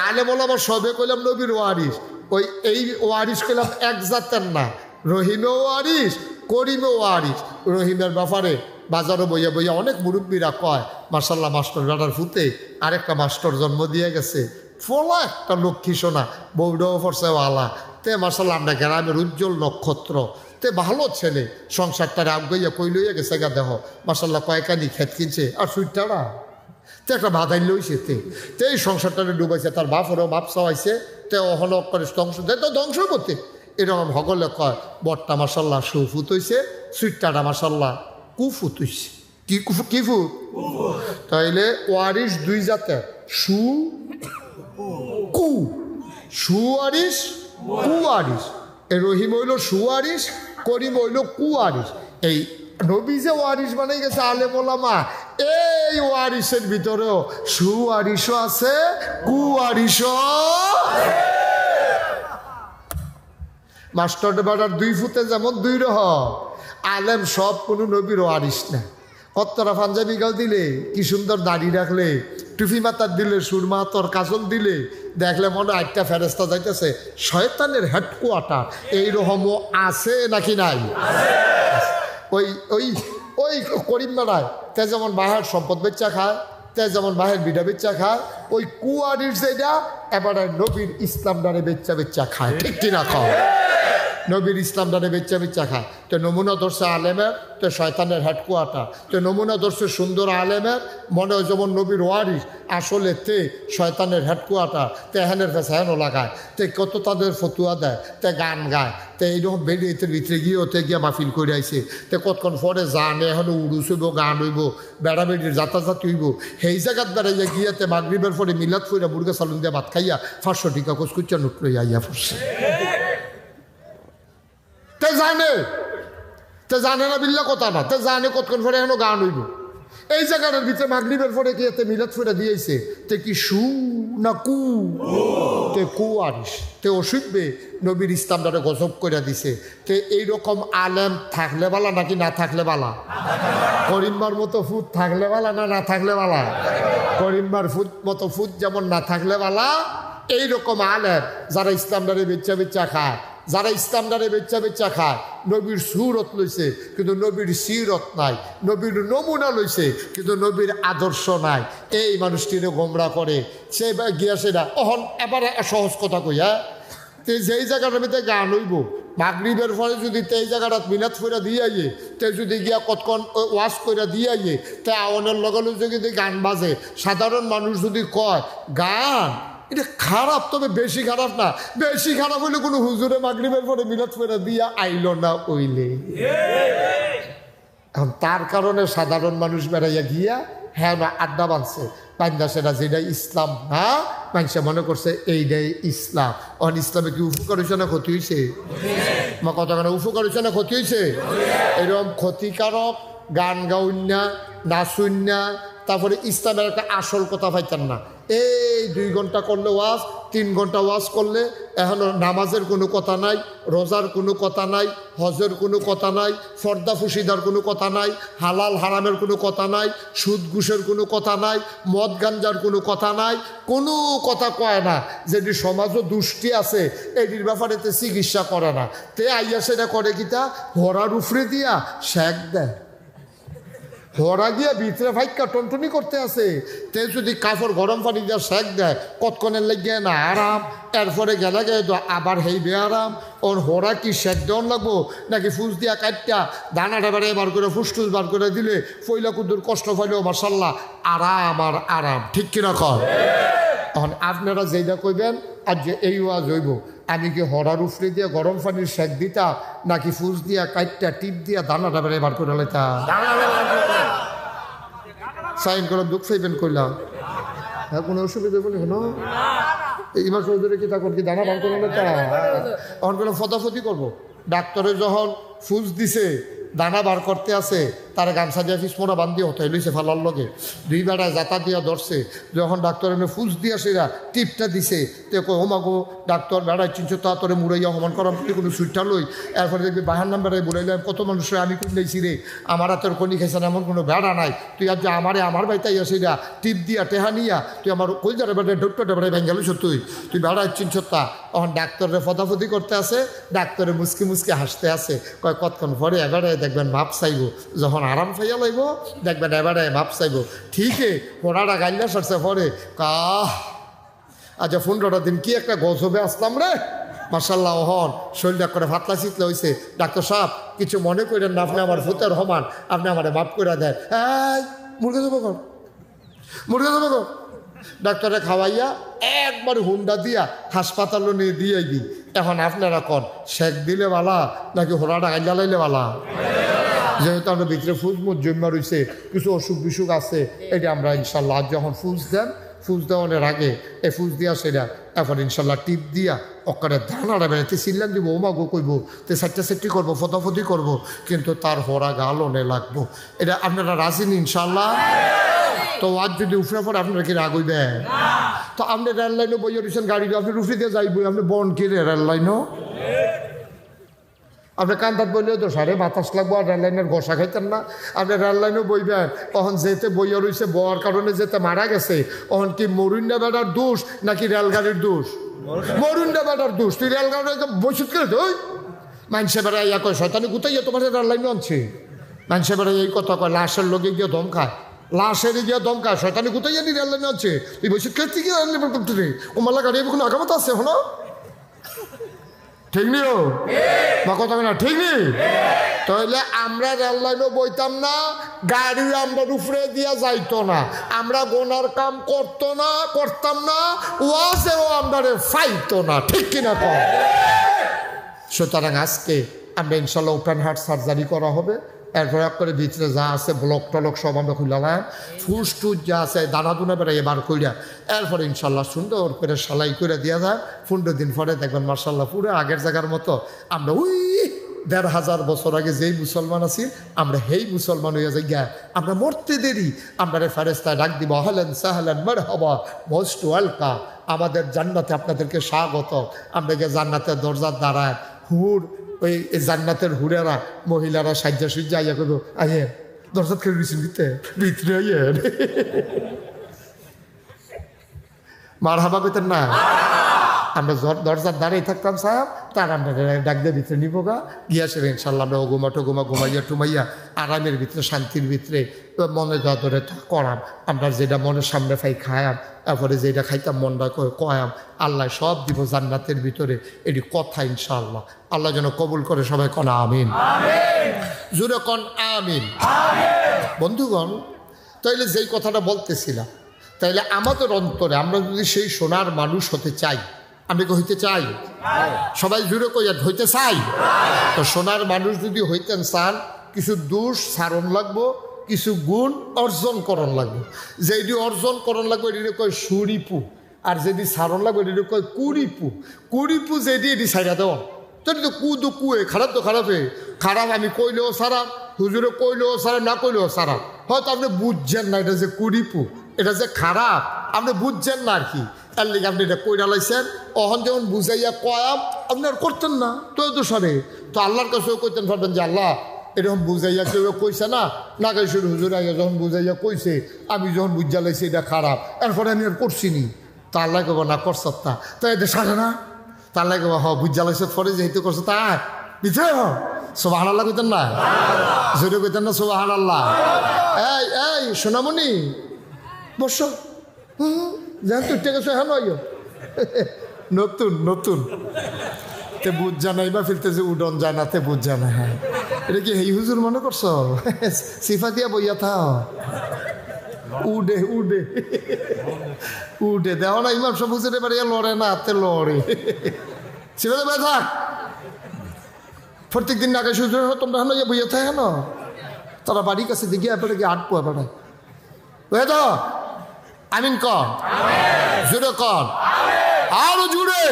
আলে বলে আবার সবে কইলাম নবীর ওয়ারিস ওই এই ওয়ারিস কইলাম এক জাতের না রহিমেও ওয়ারিস করিমেও ওয়ারিস রহিমের ব্যাপারে বাজারও বইয়া বইয়া অনেক মুরব্বীরা কয় মার্শাল্লাহ মাস্টার বেটার ফুতে আরেকটা মাস্টার জন্ম দিয়ে গেছে ফলা একটা লক্ষ্মী সোনা বৌডাও ফরসে ওয়ালা তে মার্শাল্লাহ আমরা গ্রামের উজ্জ্বল নক্ষত্র তে ভালো ছেলে সংসারটারে আগাইয়া কই লইয়া গেছে গা দেহ মার্শাল্লাহ কয়েকানি খেত কিনছে আর সুইটারা তে একটা বাধাই লইছে তে এই সংসারটারে ডুবাইছে তার বাপেরও বাপ চাওয়াইছে তে অহল করে ধ্বংস দেয় তো ধ্বংস করতে এরকম হগলে কয় বটটা মার্শাল্লাহ সুফুত হইছে সুইটাটা মার্শাল্লাহ কুফুত হইছে কি কুফু কি ফুট তাইলে ওয়ারিস 2 জাতের সুয়ারিস কুয়ারিস এই রহিম হইল সুয়ারিস করিম হইল কুয়ারিস এই নবী যে ওয়ারিস বানাই গেছে আলেম ওলামা এই ওয়ারিসের ভিতরেও সুয়ারিসও আছে কুয়ারিসও মাস্টার বেড়ার 2 ফুটে যেমন 2 রহ আলেম সব কোনো নবীর ওয়ারিস না কত্তরা পাঞ্জাবি গাল দিলে কি সুন্দর দাড়ি রাখলে টুফি মাতার দিলে সুরমা তোর কাজল দিলে দেখলে মনে একটা ফেরেস্তা যাইতেছে শয়তানের হেডকোয়ার্টার এইরকমও আছে নাকি নাই ওই ওই ওই করিম বেড়ায় তে যেমন বাহের সম্পদ বেচা খায়, তে যেমন বাহের বিডা বেচা খায়, ওই কুয়ারির যেটা এবারে নবীর ইসলাম ডানে বেচা খায়। ঠিক কিনা খাও? নবীর ইসলাম ডানে বেচা খায়। তো নমুনা ধরছে আলেমের, তো শয়তানের হেডকোয়ার্টার। তো নমুনা ধরছে সুন্দর আলেমের, মনে হয় যেমন নবীর ওয়ারিস, আসলে তে শয়তানের হেডকোয়ার্টার। তে হ্যানের কাছে হ্যানও লাগায়, তে কত তাদের ফতুয়া দেয়, তে গান গায়, তে এইরকম বেরিয়েতে ভিতরে গিয়ে ওতে গিয়ে মাহফিল করে আইছে। তে কতক্ষণ পরে জানে এখনো উড়ুস হইব, গান হইব, বেড়াবেড়ির যাতাযাত হইব। সেই জায়গাত বেড়াইয়া গিয়াতে মাগরিবের পরে মিলাদ ফুইরা মুরগা সালুন দিয়ে ভাত খাইয়া 500 টাকা কুচকুচ্চা নোট লইয়া আইয়া পড়ছে। তে জানে না বিল্লা কথা না, তে জানে কতক্ষণ পরে এখনো গান হইব। এই জায়গাটার ভিতরে মাগরিবের পরে কি এতে মিলাদ ফুইরা দিয়েছে। তে কি সু না কু? তে কুয়ারিস, তে অসুখবে নবীর ইসলামটারে গজব করে দিছে। তে এইরকম আলেম থাকলে বালা নাকি না থাকলে বালা? করিমবার মতো ফুট থাকলে বালা না থাকলে বালা? করিমবার মতো ফুট যেমন না থাকলে বালা, এইরকম আলেম যারা ইসলামটারে বেচা খায়, যারা ইসলামটারে বেচা খায়, নবীর সুরত লইছে কিন্তু নবীর সিরত নাই, নবীর নমুনা লইছে কিন্তু নবীর আদর্শ নাই, এই মানুষটিরে গোমরা করে। সে গিয়া সেটা অহন এবারে সহজ কথা কই, হ্যাঁ, তে যেই জায়গাটার ভিতরে গান হইব মাগরিবের পরে যদি তেই জায়গাটা মিনাত ফইরা দিয়ে আইয়ে, তে যদি গিয়া কতক্ষণ ওয়াশ কইরা দিয়ে আইয়ে, তে আওয়ানের লগে যদি গান বাজে, সাধারণ মানুষ যদি কয় গান এটা খারাপ, তবে বেশি খারাপ না। বেশি খারাপ হইলে কোনো হুজুরে মাগরিবের পরে মিলাদ ফেরা দিয়া আইল না ওইলে। এখন তার কারণে সাধারণ মানুষ বেড়াইয়া গিয়া হ্যাঁ না আড্ডা বাঁধছে, বান্ধা সেটা যেটাই ইসলাম না, মানুষে মনে করছে এইটাই ইসলাম। অন ইসলামে কি উপকার হয়েছে না ক্ষতি হয়েছে? মা কথা কেন উপকার হয়েছে না ক্ষতি হয়েছে? এরকম ক্ষতিকারক গান গাউন্যা, নাচুন্যা, তারপরে ইসলামের একটা আসল কথা পাইতেন না। এই 2 ঘন্টা করলে ওয়াজ, 3 ঘন্টা ওয়াজ করলে এখনো নামাজের কোনো কথা নাই, রোজার কোনো কথা নাই, হজের কোনো কথা নাই, ফর্দা ফুসিদার কোনো কথা নাই, হালাল হারামের কোনো কথা নাই, সুদ ঘুষের কোনো কথা নাই, মদ গাঞ্জার কোনো কথা নাই, কোনো কথা কয় না। যেটি সমাজও দুষ্টি আছে এটির ব্যাপারেতে চিকিৎসা করে না। তে আইয়া সেটা করে কিতা হরার উফরে দিয়া শেক দেয়, হরা গিয়া ভিতরে ফাইকা টনটনি করতে আছে। তে যদি কাপড় গরম পানি দিয়ে শেক দেয় কতক্ষণের লেগে না আরাম, এরপরে গেলে গে আবার হেই বেআরাম। ওর হরা কি শেক দেওয়ান লাগবো নাকি ফুস দিয়া কাটটা দানাটা বেড়ে বার করে ফুসটুস বার করে দিলে ফইলা কুদ্দুর কষ্ট পাইলেও মার্শাল্লাহ আরাম আর আরাম। ঠিক কিনা কয়? এখন আপনারা যেটা কইবেন আর যে এই ওয়াজ হইব, আমি কি হরার উফরে দিয়ে গরম পানির শেক দিতা নাকি ফুস দিয়া কাটটা টিপ দিয়া দানাটা বেড়ে বার করে লেতা? সাইন করলাম, দুঃখ চাইবেন করলাম, হ্যাঁ কোনো অসুবিধা বলি না। ইমাম চৌধুরী কি তা কি দানা বার করে লেতা? এখন করলাম ফতাফতি করবো। ডাক্তারে যখন ফুস দিছে দানা বার করতে আছে, তারা গামছা দিয়ে ফিসমোনা বান্ধিয়ে হতে লইছে ফালার লগে 2 বেড়ায় যাতা দিয়া ধরছে। যখন ডাক্তার এনে ফুস দিয়া সেরা টিপটা দিছে, তে কই হোমাগো ডাক্তার বেড়ায় চিনছো তা তোরে মুড়াইয়া হমান করাম কোনো সুইটটা লই। এরপরে দেখবি বাহার নাম বেড়াই বলাইলাম কত মানুষের আমি কোন নেইছি রে, আমার হাতের কনি খাইছেন এমন কোনো বেড়া নাই। তুই আজ আমারে আমার বাইতাইয়া সেরা টিপ দিয়া টেহা নিয়া তুই আমার কই যারে বেড়ায় ডক্টরটা বেড়ায় ভেঙ্গালিস, তুই বেড়ায় চিনছো তা। তখন ডাক্তারের ফতাফতি করতে আছে, ডাক্তারে মুসকি মুসকি হাসতে আছে। কয় কতক্ষণ পরে এবারে দেখবেন মাপ চাইব, যখন আরাম পাইয়া লাগবো দেখবেন এবারে মাপ চাইব। ঠিকই পড়াটা গাইলা সারছে পরে আচ্ছা 15টা দিন কি একটা গজবে আসলাম রে মার্শাল্লাহ। হন শরীরটা করে ফাতলা শীতলা হয়েছে। ডাক্তার সাহেব কিছু মনে করেন না, আপনি আমার ফুতের হমান, আপনি আমার মাপ করে দেন। এই মুরগি দেবো কর, মুরগি দেবো কর। ডাক্তারে খাওয়াইয়া একবার হুন্ডা দিয়া হাসপাতালে নিয়ে দিয়ে দিই। এখন আপনারা কন শেক দিলে বালা নাকি হোরাটা গাইলা লাইলে বালা? যেহেতু আমরা ভিতরে ফুজমুজ জন্মা রয়েছে, কিছু অসুখ বিসুখ আছে, এটা আমরা ইনশাল্লাহ যখন ফুজ দেন, ফুজ দেওয়ানোর আগে এই ফুজ দিয়া সেটা এখন ইনশাল্লাহ টিপ দিয়া অকারে ধানাটা বেড়াতে সিল্লান দিব, ওমাগো কইব, তে সাইটটা সেটটি করবো, ফতাফতি করবো, কিন্তু তার হরা গালনে লাগবো। এটা আপনারা রাজি নি ইনশাল্লাহ? তো আজ যদি উফরে পড়ে আপনারা কি রাগ হইবেন? তো আপনি রেল লাইনও বইয়া রয়েছেন, গাড়ি আপনি রুফি দিয়ে যাইবই, আপনি বন কিনে রেল লাইনও আপনি কান্দাত বললেও তো সারে বাতাস লাগবো, আর রেল লাইনের ঘষা খাইতেন না। আপনি রেল লাইনেও বইবেন, তখন যেতে বইয়া রয়েছে বওয়ার কারণে যেতে মারা গেছে, তখন কি মরুন্ডা বেটার দোষ নাকি রেলগাড়ির দোষ? মরুন্ডা বেটার দোষ। তুই রেলগাড়ি বসে করে তুই মানুষে বেড়া ইয়া কয় শয়তানি গুতাইয়া তোমার রেল লাইনে আনছে, মানুষের বেড়ে এই কথা কয়, লাশের লোকে গিয়ে দম খায়, লাশের গিয়ে দম খায়। শয়তানি কোথায় জানি রেল লাইনে আছে, তুই বলছি খেতে গিয়ে লেবার করতে রে, ও মাল্লা গাড়ি কোনো আগামত আছে হলো, ঠিক নিও বা কথা না, ঠিক নি? তাহলে আমরা রেল লাইনও বইতাম না, গাড়িও আমরা উপরে দিয়া যাইতো না, আমরা গোনার কাম করতাম না, ওয়াজেও আমরা ফাইতো না, ঠিক কিনা কম? সুতরাং আজকে আমরা ইনশাল্লাহ ওপেন হার্ট সার্জারি করা হবে। এরপর করে ভিতরে যা আছে ব্লক টলক সব আমরা খুললাম, ফুস টুস যা আছে দানা দুনা বেড়ে এবার কইরা এরপরে ইনশাল্লাহ সুন্দর করে সেলাই করে দেওয়া যায়। 15 দিন পরে দেখবেন মার্শাল্লাহ পুরো আগের জায়গার মতো আমরা ওই 1500 বছর আগে যেই মুসলমান আছি আমরা সেই মুসলমান হইয়া যাই গা। আমরা মরতে দেরি, আমরা ফেরেশতায় ডাক দিব, আহলান সাহলান মারহাবা মোস্ট ওয়েলকাম, আমাদের জান্নাতে আপনাদেরকে স্বাগত। আমরা গিয়ে জান্নাতের দরজার দাঁড়ায়, হুর ওই জান্নাতের হুরেরা মহিলারা সাজ্জা সুজ্জা আইয়া করবো, আইয়েন দরজা খেলে দিচ্ছেন ভিতরে আইয়েন, মার হাবা পেতেন না। আমরা দরজার দাঁড়িয়ে থাকতাম সাহেব, তার আমরা ডাক দিয়ে ভিতরে নিব গা, গিয়া সে ইনশাল্লাহ আমরা ওগুমা টগুমা ঘুমাইয়া টুমাইয়া আরামের ভিতরে শান্তির ভিতরে মনে ধরে করাম, আমরা যেটা মনের সামনে ফাই খায়াম, তারপরে যেটা খাইতাম মনটা কয়াম, আল্লাহ সব দিব জান্নাতের ভিতরে। এটি কথা ইনশাআল্লাহ আল্লাহ যেন কবুল করে, সবাই কন আমিন, জুড়ে কন আমিন। বন্ধুগণ, তাইলে যেই কথাটা বলতেছিলাম, তাইলে আমাদের অন্তরে আমরা যদি সেই সোনার মানুষ হতে চাই, আমি কি হইতে চাই? সবাই জুড়ে কইয়া হইতে চাই। তো সোনার মানুষ যদি হইতেন চান, কিছু দোষ সারণ লাগবো, কিছু গুণ অর্জন করণ লাগবে। যেটি অর্জন করণ লাগবে এটি কয় সুরিপু, আর যেটি সারণ লাগবে এটি কয় কুড়িপু। কুড়িপু যেটি এটি সাইরা দেওয়া, তো কু কুয়ে খারাপ তো খারাপে খারাপ, আমি কইলেও সারা, হুজুরে কইলেও সারা, না কইলেও সারা। হয়তো আপনি বুঝছেন না এটা যে কুড়িপু, এটা যে খারাপ আপনি বুঝছেন না আর কি, তার লিগে আপনি এটা কইরা লাইছেন। অহন যেমন বুঝাইয়া কয়াম আপনি আর করতেন না, তো সারে তো আল্লাহর কাছেও কইতেন পারবেন যে আল্লাহ এরকম বুঝাইয়া কেউ কইছে না, না কাইসুর হুজুর আগে যখন বুঝাইয়া কইছে, আমি যখন বুঝা লাইছি এটা খারাপ, এরপরে আমি আর করছি নি, তা আল্লাহ কেবো না করছত্তা, তো এটা সারে না, তা আল্লাহ কেবো হ বুঝা লাইছে পরে যেহেতু করছে তা বিছে সুবহানাল্লাহ কইতেন না, জোরে কইতেন না সুবহানাল্লাহ। এই সোনামণি বসো, যেন তুই গেছো হ্যাঁ নয় নতুন তে বুঝ জানাই বা ফিরতেছে উডন জানাতে বুঝ জানা। হ্যাঁ এটা কি এই হুজুর মনে করছো? সিফা দিয়া বইয়া থাও, উডে দেও না, ইমাম সব হুজুর এবার লড়ে না, হাতে লড়ে সিফাতে বয়ে থাক। প্রত্যেক দিন আগে সুযোগ তোমরা হলো বইয়া থাকে না, তারা বাড়ির কাছে দিকে এবারে গিয়ে আটপো এবারে বুঝে তো আমিন কন, জুড়ে কন, আরো জুড়ে।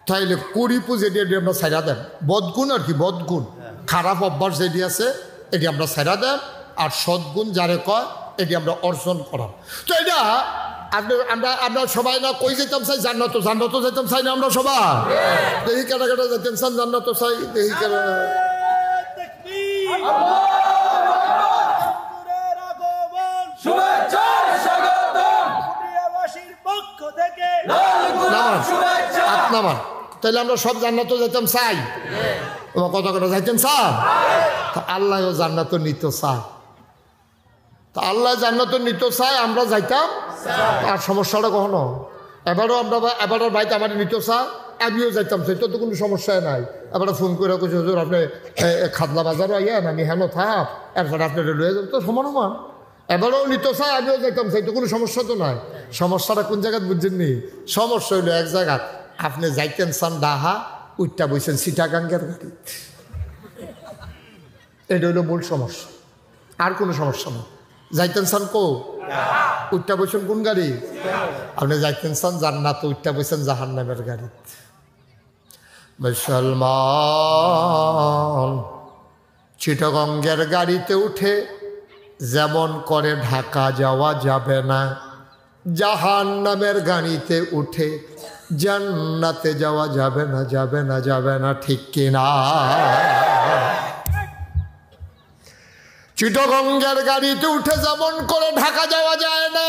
তাইলে কুড়িপু যেটি এটি আমরা ছাইরা দেন, বদগুণ আর কি, বদগুণ খারাপ অভ্যাস যেটি আছে এটি আমরা ছাইরা দেন, আর সদ্গুণ যারে কয় এটি আমরা অর্জন করাম। তো এটা আমরা সবাই না কই যেতাম চাই জান্নাত যেতাম চাই না আমরা সবাই, দেখি কেটা যেতাম চান জান্নাত চাই, দেখি কেটা নামান। তাইলে আমরা সব জান্নাত যেতাম চাই, কত কথা যাইতেন চান, আল্লাহ জান্নাত নিত চায়, তা আল্লাহ জান্নাত নিত চায়, আমরা যাইতাম। আর সমস্যাটা কখনো এবারও ভাইতে আমার নিত চায়, আমিও যাইতাম চাই, তো কোনো সমস্যাই নাই। এবার ফোন করে কইছে হুজুর আপনি খাদলা বাজারও আইয়েন, আমি হেন থাক, এরপরে আপনি লয়ে যাবেন, তো সমান। এবারও নিত চাই, আমিও যাইতাম চাই, তো কোনো সমস্যা তো নাই। সমস্যাটা কোন জায়গায় বুঝছেননি? সমস্যা হইলো এক জায়গা, আপনি যাইতেন চান ডাহা, উইটটা বইছেন সিটাগাঙ্গের গাড়ি, এটা হইলো মূল সমস্যা, আর কোনো সমস্যা না। যাইতেন চান উইটটা বইছেন কোন গাড়ি? আপনি যাইতেন চান জান্নাত, উইটটা বইছেন জাহান্নামের গাড়ি। মুসলমান চিটাগঙ্গের গাড়িতে উঠে যেমন করে ঢাকা যাওয়া যাবে না, জাহান্নামের গাড়িতে উঠে জান্নাতে যাওয়া যাবে না, ঠিক কিনা? চিটাগঙ্গের গাড়িতে উঠে যেমন করে ঢাকা যাওয়া যায় না,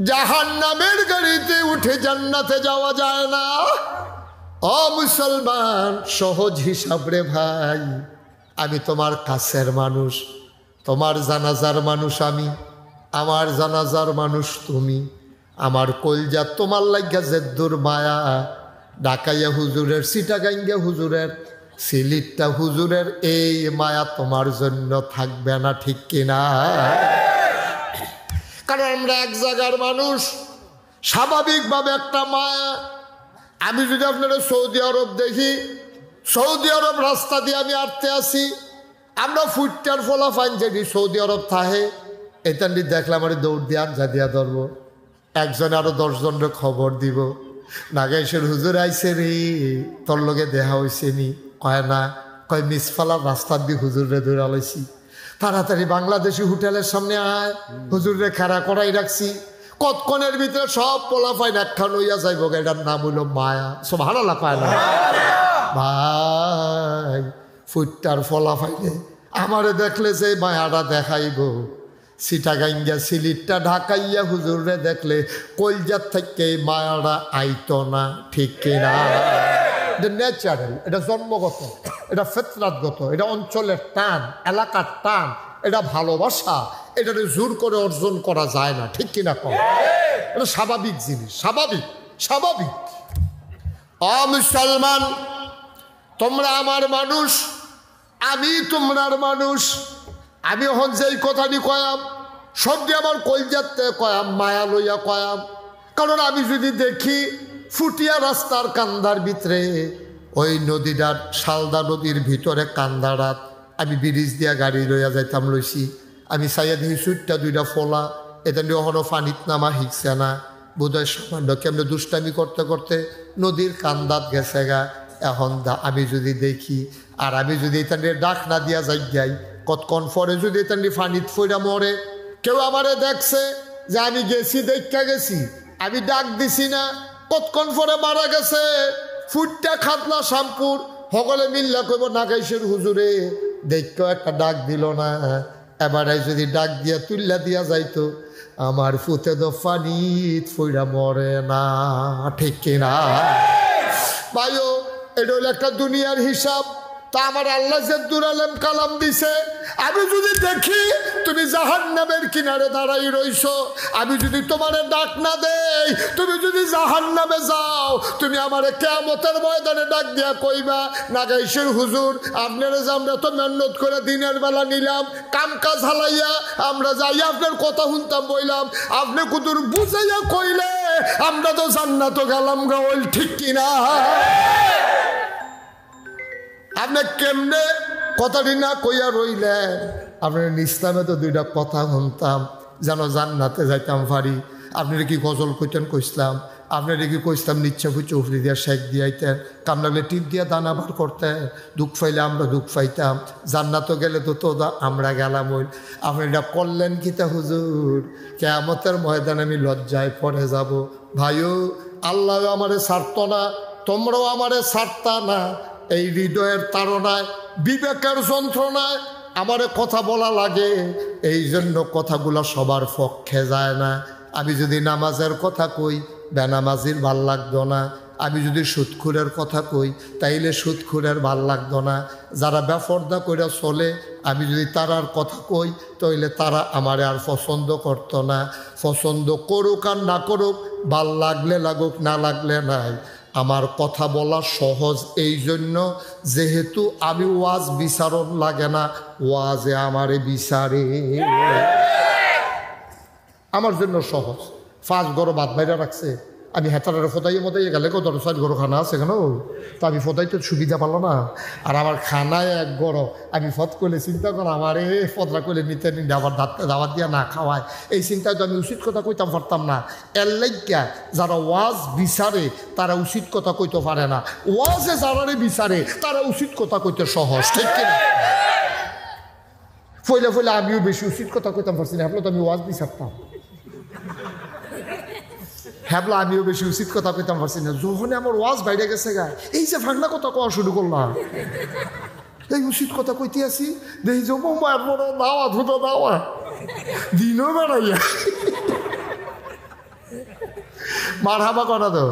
জাহান্নামের গাড়িতে উঠে জান্নাতে যাওয়া যায় না। ও মুসলমান, সহজ হিসাব রে ভাই, আমি তোমার কাছের মানুষ, তোমার জানাজার মানুষ আমি, আমার জানাজার মানুষ তুমি। আমার কলজা তোমার লাগিয়া জেদ্দুর মায়া, ঢাকাইয়া হুজুরের, চিটাগাঙ্গা হুজুরের, সিলিটটা হুজুরের, এই মায়া তোমার জন্য থাকবে না, ঠিক কিনা? কারণ আমরা এক জায়গার মানুষ, স্বাভাবিকভাবে একটা মায়া। আমি যদি আপনারা সৌদি আরব দেখি, সৌদি আরব রাস্তা দিয়ে আমি আটতে আসি, আমরা ফুটটার ফলা ফাইন যদি সৌদি আরব থাহে এটানি দেখলাম আর দৌড় দিয়ে আঞ্জা দিয়া ধরবো, একজনে আরো 10 জনের খবর দিব, নাগেশ্বর হুজুর আইসে রে, তোর লগে দেখা হয়েছে নি? কয় না। কয় মিসফালা রাস্তার দিয়ে হুজুরে ধরে লইছি, তাড়াতাড়ি বাংলাদেশি হোটেলের সামনে আয়, হুজুরে খাড়া করাই রাখছি। কতক্ষণের ভিতরে সব পোলা ফাইন একখান হইয়া যাইব, এটার নাম হইল মায়া। সব হারালা পায় না ভাই, ফুটটার ফলা ফাইলে আমারে দেখলে যে মায়াটা দেখাইব, চিটাগাঙ্গা সিলিটটা ঢাকাইয়া হুজুরে দেখলে কলজার থেকে মায়াটা আইতো না, ঠিক কিনা? এটা ন্যাচারাল, এটা জন্মগত, এটা ফিতরাতগত, এটা অঞ্চলের টান, এলাকার টান, এটা ভালোবাসা, এটা জোর করে অর্জন করা যায় না, ঠিক কিনা? কম, এটা স্বাভাবিক জিনিস, স্বাভাবিক স্বাভাবিক। মুসলমান, তোমরা আমার মানুষ, আমি তোমরার মানুষ। আমি হন যেই কথাটি কয়াম, সবটি আমার কলজাতে কয়াম, মায়া লইয়া কয়াম। কারণ আমি যদি দেখি ফুটিয়া রাস্তার কান্দার ভিতরে, ওই নদীটার, শালদা নদীর ভিতরে কান্দারাত, আমি ব্রিজ দিয়া গাড়ি লইয়া যাইতাম লইছি, আমি চাইয়া দেখি সুইটটা 2টা ফলা, এটা নিয়ে এখনো পানিত নামা শিখছে না, বোধহয় সামান্য কেমনে দুষ্টামি করতে করতে নদীর কান্দাত গেছে গা। এখন আমি যদি দেখি, আর আমি যদি এটা নিয়ে ডাক না দিয়া যাই, কতক্ষণ পরে যদি এটা নিয়ে পানিত ফইরা মরে, কেউ আমারে দেখছে যে আমি গেছি, দেখা গেছি, আমি ডাক দিছি না, কতক্ষণ পরে মারা গেছে, ফুটটা খাতলা শ্যামপুর সকলে মিল্লা কইব নাগাইশের হুজুরে দেখেও একটা ডাক দিল না। এবারে যদি ডাক দিয়া তুল্লা দিয়া যাইতো, আমার ফুতে তো পানিত ফইরা মরে না, ঠিক কিনা? ভাইও, এটা হলো একটা দুনিয়ার হিসাব। তা আমার আল্লাহ যে দুরালেম কালাম দিছে, আমি যদি দেখি তুমি জাহান্নামের কিনারে দাঁড়াই রইছো, আমি যদি তোমারে ডাক না দেই, তুমি যদি জাহান্নামে যাও, তুমি আমারে কিয়ামতের ময়দানে ডাক দিয়া কইবা, নাগাইশের হুজুর, আপনারা যে আমরা তো মেহনত করে দিনের বেলা নিলাম, কাম কাজ হালাইয়া আমরা যাই আপনার কথা শুনতাম বইলাম, আপনি কুতুর বুঝাইয়া কইলে আমরা তো জান্নাত গেলাম গা, ওই ঠিক কিনা? আপনি কেমনে কথাটি না কইয়া রইলেন? আপনার ইসলামে তো 2টা কথা শুনতাম, যেন জান্নাতে যাইতাম পারি। আপনারা কি গজল কইতেন কইসলাম, আপনারা কি কইসলাম নিচ্ছা ফুচে উফরি দিয়া শেখ দিয়াইতেন, কাম লাগলে টিপ দিয়া দানা বার করতেন, দুঃখ পাইলে আমরা দুঃখ পাইতাম, জান্নাতও গেলে তো আমরা গেলাম। ওই আপনি এটা করলেন কিতা হুজুর? কিয়ামতের ময়দানে আমি লজ্জায় পড়ে যাব। ভাইও, আল্লাহ আমারে ছাড়ত না, তোমরাও আমারে ছাড়তা না। এই হৃদয়ের তাড়নায়, বিবেকের যন্ত্রণায় আমারে কথা বলা লাগে, এই জন্য কথাগুলো সবার পক্ষে যায় না। আমি যদি নামাজের কথা কই, বেনামাজির ভাল লাগতো না। আমি যদি সুদখুরের কথা কই, তাইলে সুদখুরের ভাল লাগতো না। যারা বেপরদা কইরা চলে, আমি যদি তারার কথা কই, তাইলে তারা আমারে আর পছন্দ করতো না। পছন্দ করুক আর না করুক, ভাল লাগলে লাগুক, না লাগলে নাই। আমার কথা বলা সহজ এই জন্য, যেহেতু আমি ওয়াজ বিচারণ লাগে না, ওয়াজে আমারে বিচারে, আমার জন্য সহজ। 5 ঘর বাদ বাইরে রাখছে, আমি হেতারের ফোটাইয়ে মতাইয়ে গেলে কত 4 ঘর খানা আছে কেন, তো আমি ফোটাইতে সুবিধা পালো না। আর আমার খানায় 1 ঘর, আমি ফত করলে চিন্তা করো, আমার ফতরা করলে নিতে নিতে আবার দাওয়াত দিয়া না খাওয়ায়, এই চিন্তায় তো আমি উচিত কথা কইতাম পারতাম না। এর লাইগা যারা ওয়াজ বিচারে তারা উচিত কথা কইতে পারে না, ওয়াজে যারারে বিচারে তারা উচিত কথা কইতে সহজ, ঠিক কিনা? ফইলে ফইলে আমিও বেশি উচিত কথা কইতাম পারছি না, আপনার তো আমি ওয়াজ বিচারতাম, হ্যাবলা আমিও বেশি উচিত কথা কইতাম পারছি না। যখন আমার ওয়াজ বাইরে গেছে গা, এই যে ফাগলা কথা কওয়া শুরু করলাম, এই উচিত কথা কইতে আসি, দেখি যে মায়ের বড় দাওয়া ধুতো দাওয়া দিনও বেড়াইয়া মার হাবা করা তো,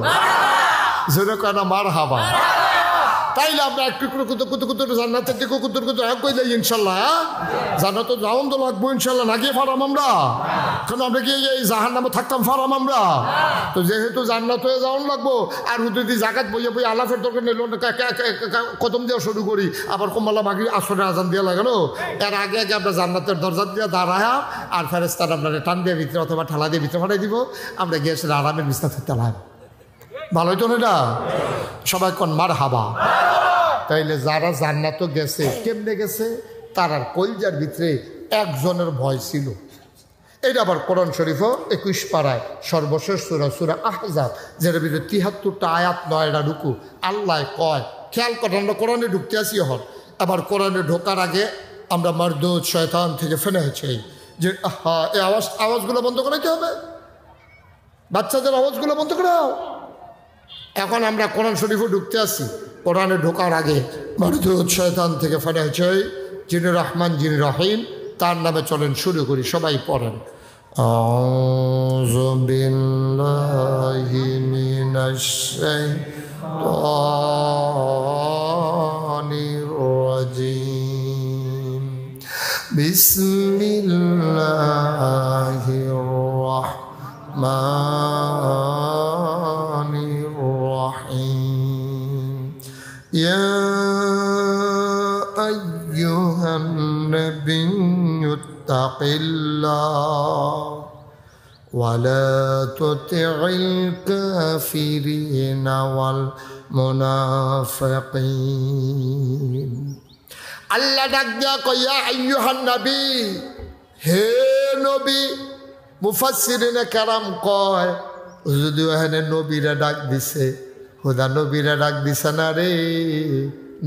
যেন কেনা মার হাবা। তাইলে আমরা একটু কুতু জান্নাতের দিকে কুতু এক কই যাই ইনশাল্লাহ। জান্নাত তো যাওন তো লাগবো ইনশাল্লাহ, না গিয়ে ফারাম আমরা? কারণ আমরা গিয়ে এই জাহান নামে থাকতাম ফারাম আমরা? তো যেহেতু জান্নাত হয়ে যাওন লাগবো, আর যদি জাকাত বইয়ে বই আলাফের দরকার নিল কদম দেওয়া শুরু করি, আবার কমালা মাগি আসরে আজান দিয়ে লাগানো, এর আগে আগে আমরা জান্নাতের দরজা দিয়ে দাঁড়ায় আর ফেরেস্তার আপনার টান দিয়ে ভিতরে অথবা ঠালা দিয়ে ভিতরে ফাটাই দিব, আমরা গিয়ে সেটা আরামের বিস্তার থাকতে লাগ ভালোই তো না? সবাই কোন মার হাবা। তাইলে যারা জান্নাত গেছে কেমনে গেছে, তার আর কলজার ভিতরে একজনের ভয় ছিল। এটা আবার কোরআন শরীফও 21 পারায় সর্বশেষ সূরা সূরা আহজাব, যেটার ভিতরে 73টা আয়াত 9টা রুকু। আল্লাহ কয়, খেয়াল করেন, আমরা কোরআনে ঢুকতে আসি এখন। আবার কোরআনে ঢোকার আগে আমরা মারদুদ শয়তান থেকে ফেলে হয়েছে যে এই আওয়াজগুলো বন্ধ করাইতে হবে, বাচ্চাদের আওয়াজগুলো বন্ধ করাও। এখন আমরা কোরআন শরীফও ঢুকতে আসি, কোরআনে ঢোকার আগে মারদুদ শয়তান থেকে ফেলে হয়েছে, যিনি রহমান যিনি রহিম, তার নামে চলেন শুরু করি। সবাই পড়েন আউযু বিল্লাহি মিনাশ শাইতানির রাজিম। বিসমিল্লাহির রাহমানির রাহিম। ইয়া আইয়ুহান নাবিয়্যু ইত্তাকিল্লাহ ওয়ালা তুতি'ল কাফিরিনা ওয়াল মুনাফিকিন। আল্লাহ ডাক দিয়া কইয়া আইয়ুহান নবী, হে নবী। মুফাসসিরিনে কেরাম কয়, যদিও এখানে নবীরা ডাক দিছে, খোদা নবীরা ডাক দিছে না রে।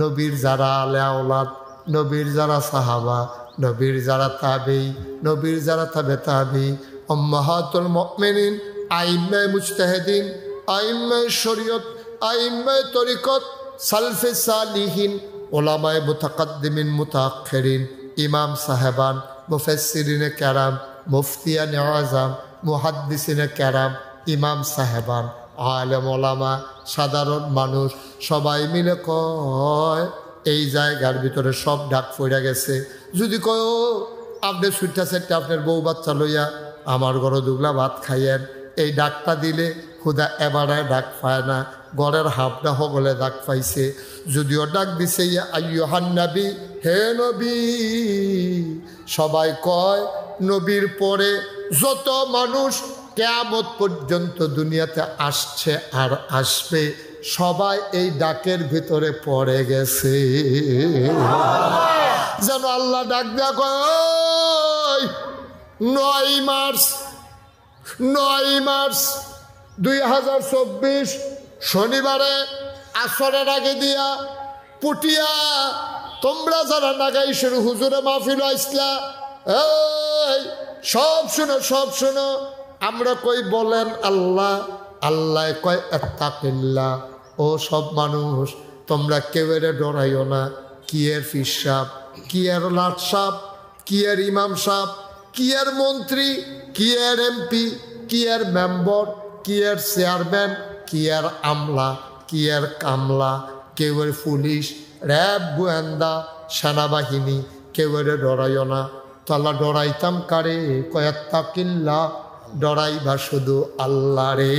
নবীর যারা আলে আওলাদ, নবীর যারা সাহাবা, নবীর যারা তাবি, নবীর যারা তাবে তাবি, উম্মাহাতুল মুমিনিন, আইম্মায়ে মুজতাহিদিন, আইম্মায়ে শরীয়ত, আইম্মায়ে তরিকত, সালফে সালিহিন, উলামায়ে মুতাকাদ্দিমিন মুতাআখিরিন, ইমাম সাহেবান, মুফাসসিরিনে কেরাম, মুফতিয়ানে আযম, মুহাদ্দিসিনে কেরাম, ইমাম সাহেবান, আলেম ওলামা, সাধারণ মানুষ সবাই মিলে কয় এই জায়গার ভিতরে সব ডাক পড়ে গেছে। যদি কয় আপনি সুইটা সেটটা আপনার বউ বাচ্চা লইয়া আমার ঘরে দুগলা ভাত খাইয়েন, এই ডাকটা দিলে খুদা এবারে ডাক পায় না, ঘরের হাফটা হগলে ডাক পাইছে। যদিও ডাক দিছে ইয়া আইয়ুহান নবী, হে নবী। সবাই কয় নবীর পরে যত মানুষ কিয়ামত পর্যন্ত দুনিয়াতে আসছে আর আসবে, সবাই এই ডাকের ভিতরে পড়ে গেছে। যেন আল্লাহ ডাক দেয়া কয় 9 মার্চ 2024 শনিবারে আসরের আগে দিয়া পুটিয়া তোমরা যারা নাগাইশের হুজুরে মাহফিল আইসলা, এই সব শোনো। আমরা কই বলেন আল্লাহ, আল্লাহ কয় আত্তাকিল্লাহ। ও সব মানুষ, তোমরা কেউ এর ডরাইও না। কি এর ফির সাহ, কি এর লাট সাহ, কি এর ইমাম সাহ, কি এর মন্ত্রী, কি এর এমপি, কি এর মেম্বর, কি এর চেয়ারম্যান, কি এর আমলা, কি এর কামলা, কেউ এর পুলিশ, র্যাব, গোয়েন্দা, সেনাবাহিনী, কেউ এর ডরাইও না। তাহলে ডরাইতাম কারে? কয় আত্তাকিল্লাহ, ডরাইবা শুধু আল্লাহ রে।